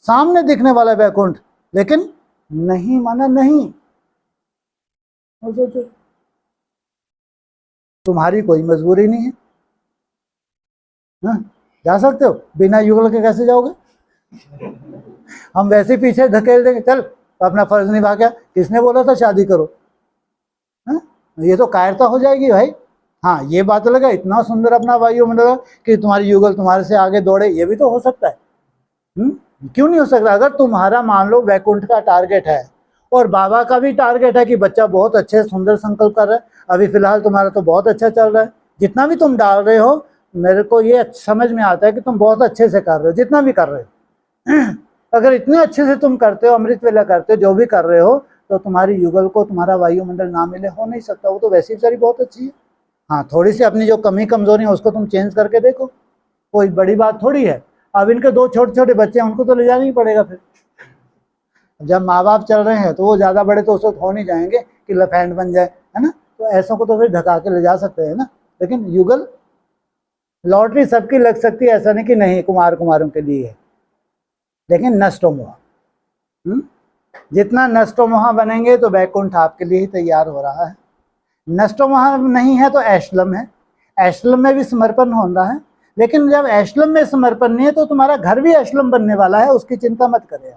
सामने दिखने वाला है बैकुंठ, लेकिन नहीं माना, नहीं। और सोचो तुम्हारी कोई मजबूरी नहीं है। हाँ, जा सकते हो, बिना युगल के कैसे जाओगे? हम वैसे पीछे धकेल देंगे, चल अपना फर्ज निभा गया, किसने बोला था शादी करो? हाँ, ये तो कायरता हो जाएगी भाई। हाँ, ये बात लगा इतना सुंदर अपना वायुमंडल कि तुम्हारी युगल तुम्हारे से आगे दौड़े, ये भी तो हो सकता है। क्यों नहीं हो सकता? अगर तुम्हारा मान लो वैकुंठ का टारगेट है और बाबा का भी टारगेट है कि बच्चा बहुत अच्छे सुंदर संकल्प कर रहा है, अभी फिलहाल तुम्हारा तो बहुत अच्छा चल रहा है, जितना भी तुम डाल रहे हो मेरे को ये समझ में आता है कि तुम बहुत अच्छे से कर रहे हो, जितना भी कर रहे हो। अगर इतने अच्छे से तुम करते हो, अमृत वेला करते हो, जो भी कर रहे हो, तो तुम्हारी युगल को तुम्हारा वायुमंडल ना मिले हो नहीं सकता। वो तो वैसी बेचारी बहुत अच्छी है। हाँ, थोड़ी सी अपनी जो कमी कमजोरी है उसको तुम चेंज करके देखो, कोई बड़ी बात थोड़ी है। अब इनके 2 छोटे छोटे बच्चे हैं, उनको तो ले जाना ही पड़ेगा। फिर जब माँ बाप चल रहे हैं तो वो ज़्यादा बड़े तो उस वक्त हो नहीं जाएंगे कि लफैंड बन जाए, है ना? तो ऐसों को तो फिर धका के ले जा सकते हैं ना। लेकिन युगल लॉटरी सबकी लग सकती है, ऐसा नहीं कि नहीं, कुमारों के लिए है। लेकिन नष्टो मोहा, जितना नष्टो मोहा बनेंगे तो बैकुंठ आपके लिए ही तैयार हो रहा है। नष्टो मोहा नहीं है तो ऐशलम है, ऐशलम में भी समर्पण होना है। लेकिन जब ऐशलम में समर्पण नहीं है तो तुम्हारा घर भी ऐशलम बनने वाला है, उसकी चिंता मत करें।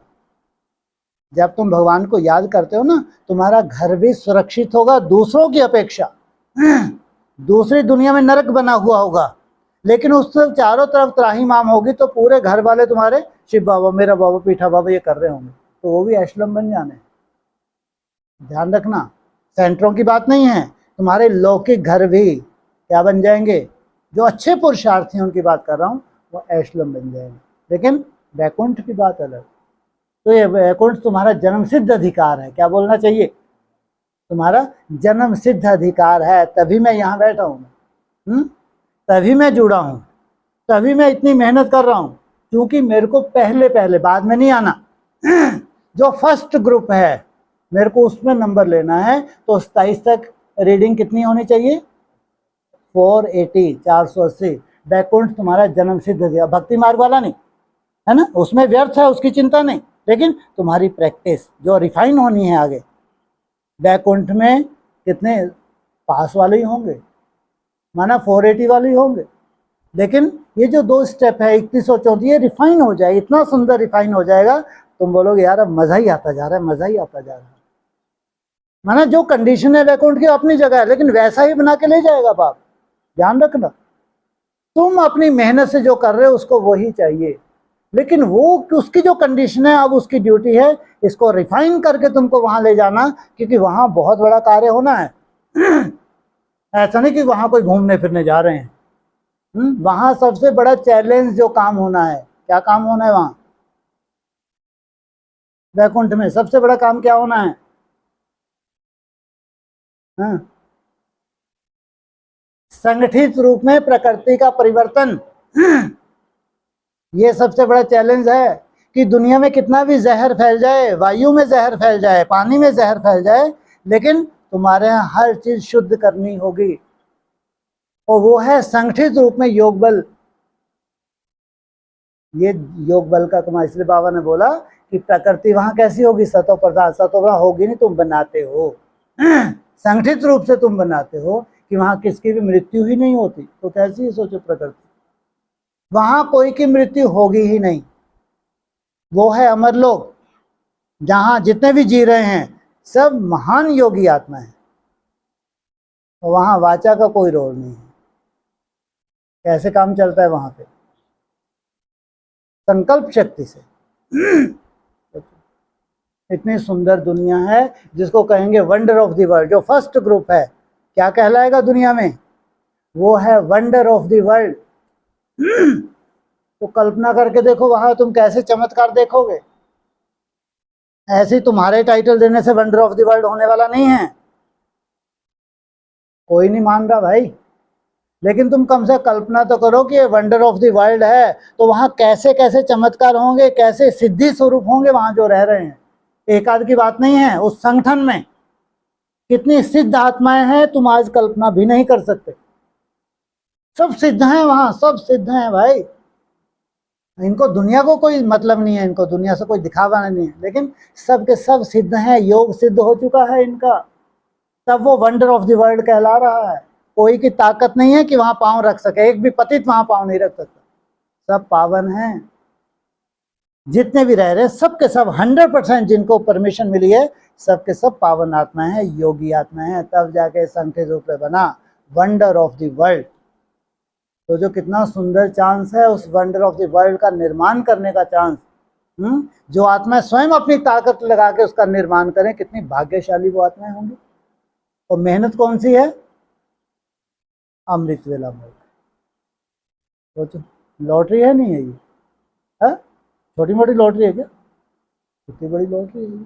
जब तुम भगवान को याद करते हो ना, तुम्हारा घर भी सुरक्षित होगा दूसरों की अपेक्षा। दूसरी दुनिया में नरक बना हुआ होगा, लेकिन उससे चारों तरफ त्राहीमाम होगी तो पूरे घर वाले तुम्हारे शिव बाबा, मेरा बाबा, पीठा बाबा ये कर रहे होंगे, तो वो भी अशलम बन जाने। ध्यान रखना, सेंटरों की बात नहीं है, तुम्हारे लौकिक घर भी क्या बन जाएंगे, जो अच्छे पुरुषार्थी हैं उनकी बात कर रहा हूँ, वो ऐशलम बन जाएंगे। लेकिन वैकुंठ की बात अलग। तो ये वैकुंठ तुम्हारा जन्म सिद्ध अधिकार है। क्या बोलना चाहिए, तुम्हारा जन्म सिद्ध अधिकार है, तभी मैं यहाँ बैठा हूँ, तभी मैं जुड़ा हूँ, तभी मैं इतनी मेहनत कर रहा हूँ, क्योंकि मेरे को पहले पहले, बाद में नहीं आना। जो फर्स्ट ग्रुप है मेरे को उसमें नंबर लेना है, तो 27 तक रीडिंग कितनी होनी चाहिए, 480, 480। वैकुंठ तुम्हारा जन्म सिद्ध दिया, भक्ति मार्ग वाला नहीं है ना, उसमें व्यर्थ है, उसकी चिंता नहीं, लेकिन तुम्हारी प्रैक्टिस जो रिफाइन होनी है आगे, वैकुंठ में कितने पास वाले ही होंगे, माना 480 वाले ही होंगे। लेकिन ये जो 2 स्टेप है 31 और 34, ये रिफाइन हो जाए, इतना सुंदर रिफाइन हो जाएगा, तुम बोलोगे यार अब मजा ही आता जा रहा है, मजा ही आता जा रहा है। माना जो कंडीशन है वैकुंठ की अपनी जगह है, लेकिन वैसा ही बना के ले जाएगा बाप। ध्यान रखना, तुम अपनी मेहनत से जो कर रहे हो उसको वही चाहिए, लेकिन वो उसकी जो कंडीशन है, अब उसकी ड्यूटी है इसको रिफाइन करके तुमको वहां ले जाना, क्योंकि वहां बहुत बड़ा कार्य होना है। ऐसा नहीं कि वहां कोई घूमने फिरने जा रहे हैं, वहां सबसे बड़ा चैलेंज जो काम होना है, क्या काम होना है वहां वैकुंठ में, सबसे बड़ा काम क्या होना है, संगठित रूप में प्रकृति का परिवर्तन। ये सबसे बड़ा चैलेंज है कि दुनिया में कितना भी जहर फैल जाए, वायु में जहर फैल जाए, पानी में जहर फैल जाए, लेकिन तुम्हारे यहाँ हर चीज शुद्ध करनी होगी, और वो है संगठित रूप में योग बल। ये योग बल का कमाल, इसलिए बाबा ने बोला कि प्रकृति वहां कैसी होगी, सतो प्रधान, सतो वहां होगी नहीं, तुम बनाते हो, संगठित रूप से तुम बनाते हो कि वहां किसकी भी मृत्यु ही नहीं होती, तो कैसी है सोचो प्रकृति, वहां कोई की मृत्यु होगी ही नहीं। वो है अमरलोक, जहां जितने भी जी रहे हैं सब महान योगी आत्मा है, और वहां वाचा का कोई रोल नहीं है। कैसे काम चलता है वहां पे, संकल्प शक्ति से। इतनी सुंदर दुनिया है जिसको कहेंगे वंडर ऑफ द वर्ल्ड। जो फर्स्ट ग्रुप है क्या कहलाएगा दुनिया में, वो है वंडर ऑफ द वर्ल्ड। तो कल्पना करके देखो वहां तुम कैसे चमत्कार देखोगे। ऐसे तुम्हारे टाइटल देने से वंडर ऑफ द वर्ल्ड होने वाला नहीं है, कोई नहीं मान रहा भाई, लेकिन तुम कम से कल्पना तो करो कि ये वंडर ऑफ द वर्ल्ड है, तो वहां कैसे कैसे चमत्कार होंगे, कैसे सिद्धि स्वरूप होंगे वहां जो रह रहे हैं। एक आध की बात नहीं है, उस संगठन में कितनी सिद्ध आत्माएं हैं तुम आज कल्पना भी नहीं कर सकते। सब सिद्ध हैं वहां, सब सिद्ध हैं भाई। इनको दुनिया को कोई मतलब नहीं है, इनको दुनिया से कोई दिखावा नहीं है, लेकिन सब के सब सिद्ध हैं, योग सिद्ध हो चुका है इनका, तब वो वंडर ऑफ द वर्ल्ड कहला रहा है। कोई की ताकत नहीं है कि वहां पांव रख सके, एक भी पतित वहां पांव नहीं रख सकता, सब पावन हैं। जितने भी रह रहे सबके सब 100% जिनको परमिशन मिली है, सबके सब पावन आत्मा है, योगी आत्मा है, तब जाके संख्य रूप में बना वंडर ऑफ द वर्ल्ड। तो जो कितना सुंदर चांस है उस वंडर ऑफ द वर्ल्ड का निर्माण करने का चांस, जो आत्मा स्वयं अपनी ताकत लगा के उसका निर्माण करें, कितनी भाग्यशाली वो आत्माएं होंगी। और मेहनत कौन सी है, अमृत वेला मोक्ष। सोचो लॉटरी है नहीं है ये, है छोटी मोटी लॉटरी है क्या, कितनी बड़ी लॉटरी है।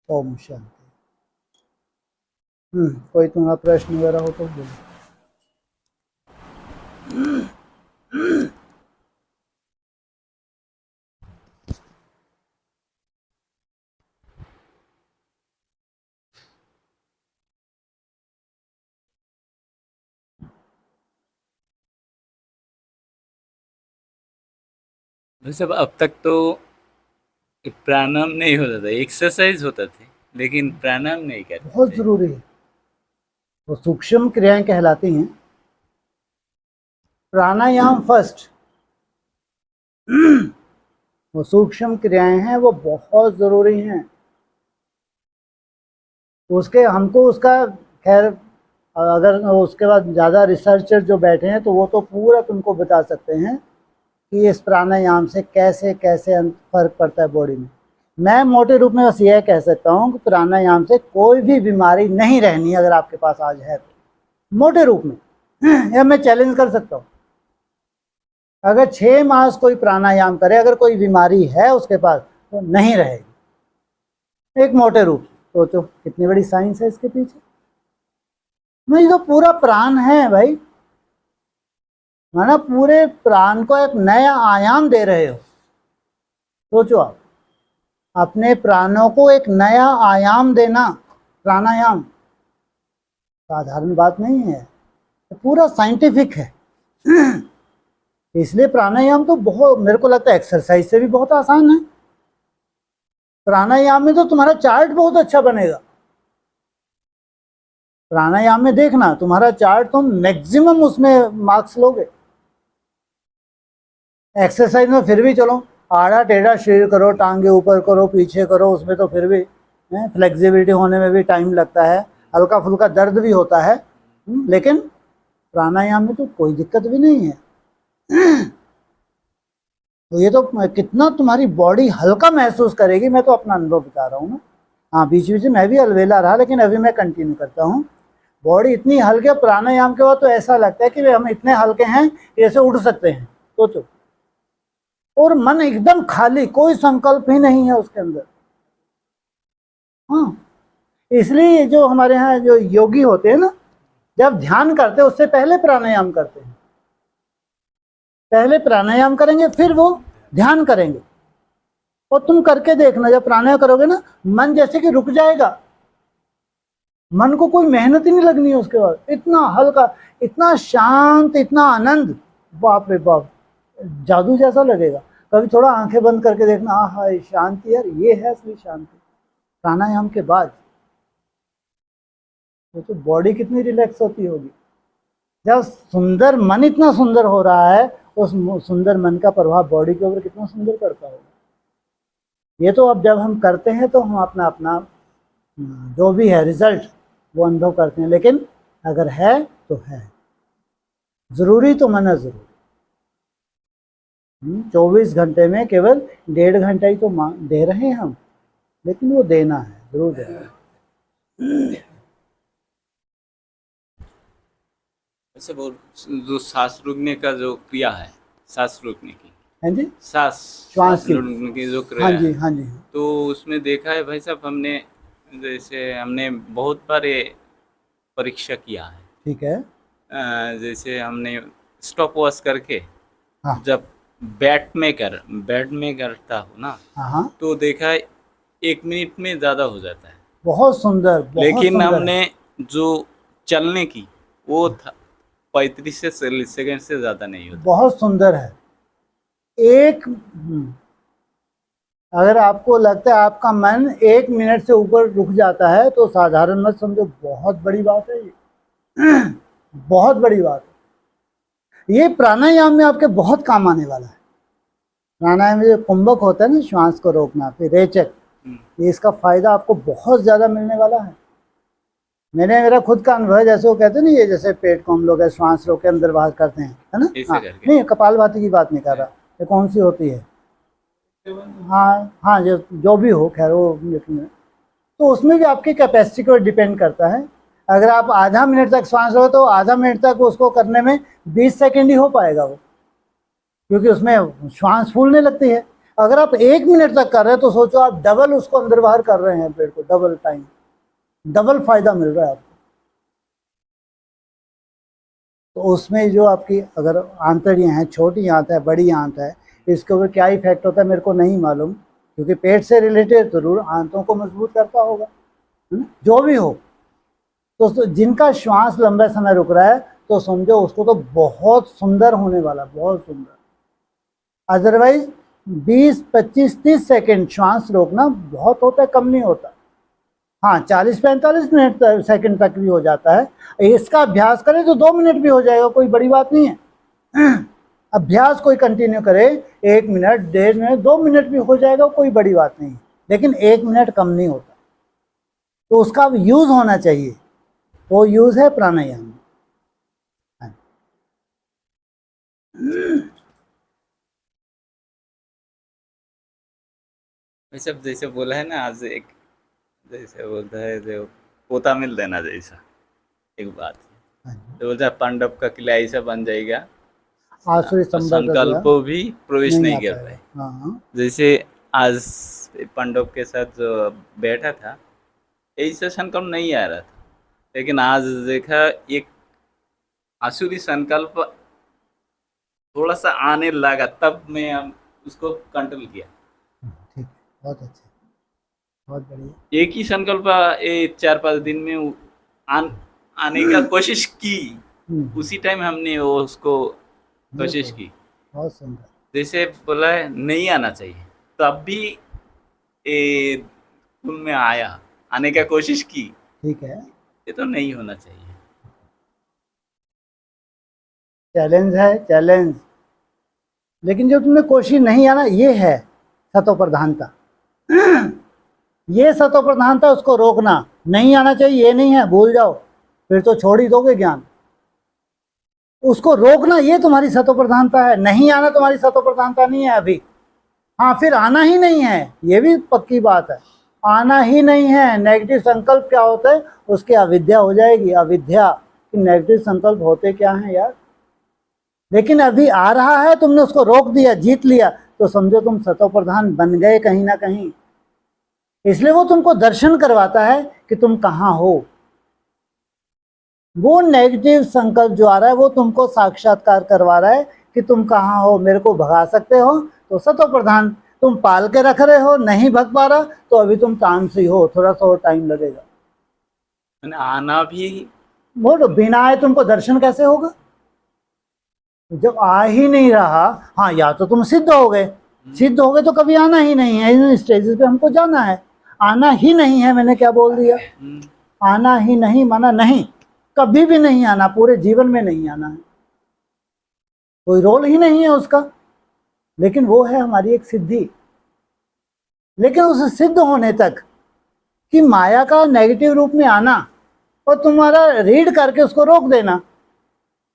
ओम शांति। कोई तुम्हारा प्रश्न वगैरह हो तो बोलो। सब अब तक तो प्राणायाम नहीं होता था, एक्सरसाइज होता था, लेकिन प्राणायाम नहीं करते। बहुत जरूरी है, वो सूक्ष्म क्रियाएं कहलाती हैं। प्राणायाम फर्स्ट, वो सूक्ष्म क्रियाएं हैं, वो बहुत जरूरी हैं। उसके हमको उसका खैर और अगर उसके बाद ज़्यादा रिसर्चर जो बैठे हैं तो वो तो पूरा तुमको बता सकते हैं कि इस प्राणायाम से कैसे कैसे फ़र्क पड़ता है बॉडी में। मैं मोटे रूप में बस यह कह सकता हूँ कि प्राणायाम से कोई भी बीमारी नहीं रहनी अगर आपके पास आज है तो, मोटे रूप में यह मैं चैलेंज कर सकता हूँ। अगर 6 मास कोई प्राणायाम करे, अगर कोई बीमारी है उसके पास तो नहीं रहेगी, एक मोटे रूप। सोचो कितनी बड़ी साइंस है इसके पीछे। नहीं तो पूरा प्राण है भाई, माना पूरे प्राण को एक नया आयाम दे रहे हो। सोचो आप, अपने प्राणों को एक नया आयाम देना, प्राणायाम साधारण बात नहीं है, तो पूरा साइंटिफिक है। इसलिए प्राणायाम तो बहुत, मेरे को लगता है एक्सरसाइज से भी बहुत आसान है। प्राणायाम में तो तुम्हारा चार्ट बहुत अच्छा बनेगा। प्राणायाम में देखना तुम्हारा चार्ट, तुम मैक्सिमम उसमें मार्क्स लोगे। एक्सरसाइज में फिर भी चलो आड़ा टेढ़ा शरीर करो, टांगे ऊपर करो, पीछे करो, उसमें तो फिर भी फ्लेक्सिबिलिटी होने में भी टाइम लगता है, हल्का फुल्का दर्द भी होता है। लेकिन प्राणायाम में तो कोई दिक्कत भी नहीं है। तो ये तो कितना तुम्हारी बॉडी हल्का महसूस करेगी, मैं तो अपना अनुभव बता रहा हूँ ना। हाँ, बीच बीच में मैं भी अलवेला रहा, लेकिन अभी मैं कंटिन्यू करता हूँ। बॉडी इतनी हल्के, प्राणायाम के बाद तो ऐसा लगता है कि हम इतने हल्के हैं कि ऐसे उड़ सकते हैं। सोचो, और मन एकदम खाली, कोई संकल्प ही नहीं है उसके अंदर। हाँ, इसलिए जो हमारे यहाँ जो योगी होते हैं ना, जब ध्यान करते हैं उससे पहले प्राणायाम करते हैं। पहले प्राणायाम करेंगे फिर वो ध्यान करेंगे। और तुम करके देखना, जब प्राणायाम करोगे ना, मन जैसे कि रुक जाएगा, मन को कोई मेहनत ही नहीं लगनी है उसके बाद। इतना हल्का, इतना शांत, इतना आनंद, बाप रे बाप, जादू जैसा लगेगा। कभी थोड़ा आंखें बंद करके देखना, आहा शांति, यार ये है असली शांति प्राणायाम के बाद। तो बॉडी कितनी रिलैक्स होती होगी जब सुंदर मन, इतना सुंदर हो रहा है, उस सुंदर मन का प्रभाव बॉडी के ऊपर कितना सुंदर पड़ता होगा। ये तो अब जब हम करते हैं तो हम अपना अपना जो भी है रिजल्ट वो अनुभव करते हैं। लेकिन अगर है तो है, जरूरी तो मना जरूरी। 24 घंटे में केवल 1.5 घंटा ही तो दे रहे हैं हम, लेकिन वो देना है, जरूर देना है। अच्छा, वो जो सांस रोकने का जो क्रिया है, सांस रोकने की, हाँ जी, श्वास रोकने की जो क्रिया हाँ जी, है, हाँ जी, तो उसमें देखा है भाई साहब, हमने जैसे हमने बहुत बार ये परीक्षा किया है। ठीक है। जैसे हमने स्टॉप वॉच करके, हाँ, जब बेड में करता हूँ ना, हाँ, तो देखा है 1 मिनट में ज़्यादा हो जाता है। बहुत सुंदर, बहुत लेकिन सुंदर हमने जो चलने की वो 35 सेकंड से ज़्यादा नहीं होता। बहुत सुंदर है। एक अगर आपको लगता है आपका मन 1 मिनट से ऊपर रुक जाता है तो साधारण मत समझो, बहुत बड़ी बात है ये। बहुत बड़ी बात है ये। प्राणायाम में आपके बहुत काम आने वाला है। प्राणायाम में जो कुंभक होता है ना, श्वास को रोकना, फिर रेचक, इसका फायदा आपको बहुत ज्यादा मिलने वाला है। मेरा खुद का अनुभव है। जैसे वो कहते हैं ना, ये जैसे पेट को हम लोग श्वास रोक के अंदर बाहर करते हैं, है ना। हाँ, नहीं, कपालभाति की बात नहीं कर रहा, ये कौन सी होती है, हाँ, जो भी हो, खैर वो, तो उसमें भी आपकी कैपेसिटी को डिपेंड करता है। अगर आप आधा मिनट तक श्वास लो तो आधा मिनट तक उसको करने में 20 सेकंड ही हो पाएगा वो, क्योंकि उसमें श्वास फूलने लगती है। अगर आप 1 मिनट तक कर रहे हैं तो सोचो आप डबल उसको अंदर बाहर कर रहे हैं, पेट को डबल टाइम, डबल फायदा मिल रहा है आपको। तो उसमें जो आपकी अगर आंतड़ियाँ हैं, छोटी आंत है, बड़ी आंत है, इसके ऊपर क्या इफेक्ट होता है मेरे को नहीं मालूम, क्योंकि पेट से रिलेटेड जरूर आंतों को मजबूत करता होगा, जो भी हो। तो जिनका श्वास लंबे समय रुक रहा है तो समझो उसको तो बहुत सुंदर होने वाला, बहुत सुंदर। अदरवाइज 20, 25, 30 सेकेंड श्वास रोकना बहुत होता है, कम नहीं होता। हाँ, 40-45 मिनट सेकंड तक भी हो जाता है। इसका अभ्यास करें तो 2 मिनट भी हो जाएगा, कोई बड़ी बात नहीं है। अभ्यास कोई कंटिन्यू करे, 1 मिनट, 1.5 मिनट, 2 मिनट भी हो जाएगा, कोई बड़ी बात नहीं। लेकिन 1 मिनट कम नहीं होता, तो उसका यूज होना चाहिए। वो यूज है प्राणायाम में। वैसे जैसे बोला है ना, आज एक जैसे बोलता है जो पोता मिल देना जैसा एक बात है। तो बोलता है पांडव का किला ऐसा बन जाएगा, आसुरी और संपर्क संकल्प भी प्रवेश नहीं नहीं आ कर पाएगा। पाए। हाँ जैसे आज पांडव के साथ जो बैठा था, ऐसा संकल्प नहीं आ रहा था, लेकिन आज देखा एक आसुरी संकल्प थोड़ा सा आने लगा, तब मैं उसको कंट्रोल किया। ठीक, बहुत अच्छे, बहुत बढ़िया। एक ही संकल्प ये 4-5 दिन में आने का कोशिश की, उसी टाइम हमने वो उसको कोशिश की। बहुत सुंदर। जैसे बोला है नहीं आना चाहिए, तब भी ये कुल में आया, आने का कोशिश की। ठीक है, ये तो नहीं होना चाहिए। चैलेंज है, चैलेंज। लेकिन जो तुमने कोशिश नहीं आना, ये है सतो प्रधानता। ये सतो प्रधानता, उसको रोकना। नहीं आना चाहिए ये नहीं है, भूल जाओ, फिर तो छोड़ ही दोगे ज्ञान। उसको रोकना ये तुम्हारी सतो प्रधानता है। नहीं आना तुम्हारी सतो प्रधानता नहीं है अभी। हाँ, फिर आना ही नहीं है, ये भी पक्की बात है। आना ही नहीं है। नेगेटिव संकल्प क्या होता है, उसकी अविद्या हो जाएगी। अविद्या कि नेगेटिव संकल्प होते क्या हैं यार। लेकिन अभी आ रहा है, तुमने उसको रोक दिया, जीत लिया, तो समझो तुम सतो प्रधान बन गए कहीं ना कहीं। इसलिए वो तुमको दर्शन करवाता है कि तुम कहाँ हो। वो नेगेटिव संकल्प जो आ रहा है वो तुमको साक्षात्कार करवा रहा है कि तुम कहाँ हो, मेरे को भगा सकते हो। तो सतो प्रधान तुम पाल के रख रहे हो, नहीं भग पा रहा, तो अभी तुम तामसी हो, थोड़ा सा और टाइम लगेगा। आना भी बोलो, बिना आए तुमको दर्शन कैसे होगा जब आ ही नहीं रहा। हाँ, या तो तुम सिद्ध हो गए, सिद्ध हो गए तो कभी आना ही नहीं है। इन स्टेजेस पे हमको जाना है, आना ही नहीं है। मैंने क्या बोल दिया, आना ही नहीं माना नहीं, कभी भी नहीं आना, पूरे जीवन में नहीं आना है, कोई रोल ही नहीं है उसका। लेकिन वो है हमारी एक सिद्धि। लेकिन उस सिद्ध होने तक कि माया का नेगेटिव रूप में आना और तुम्हारा रीड करके उसको रोक देना।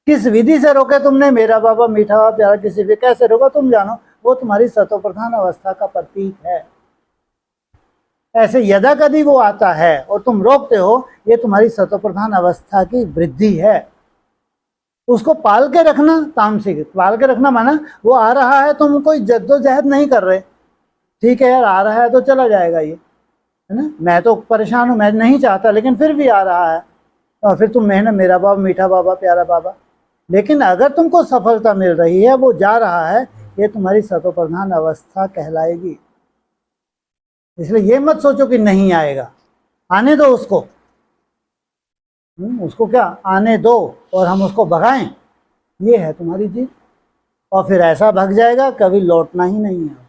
किस विधि से रोके तुमने, मेरा बाबा मीठा बाबा प्यारा, किसी भी कैसे रोका तुम जानो, वो तुम्हारी सतो प्रधान अवस्था का प्रतीक है। ऐसे यदा कदी वो आता है और तुम रोकते हो, ये तुम्हारी सतो प्रधान अवस्था की वृद्धि है। उसको पाल के रखना, तामसिक पाल के रखना माना वो आ रहा है, तुम कोई जद्दोजहद नहीं कर रहे। ठीक है यार, आ रहा है तो चला जाएगा ये, है ना। मैं तो परेशान हूँ, मैं नहीं चाहता, लेकिन फिर भी आ रहा है, और फिर तुम मेहनत, मेरा बाबा मीठा बाबा प्यारा बाबा। लेकिन अगर तुमको सफलता मिल रही है, वो जा रहा है, ये तुम्हारी सतो प्रधान अवस्था कहलाएगी। इसलिए ये मत सोचो कि नहीं आएगा, आने दो उसको। उसको क्या आने दो और हम उसको भगाएं, ये है तुम्हारी जीत। और फिर ऐसा भग जाएगा, कभी लौटना ही नहीं है।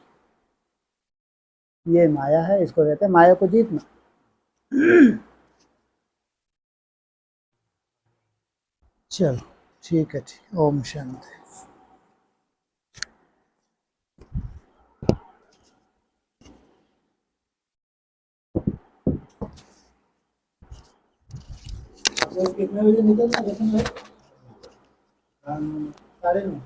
ये माया है, इसको कहते हैं माया को जीतना। चलो ठीक है, ठीक। ओम शांति। कितने बजे निकलना दर्शन भाई? 9:30।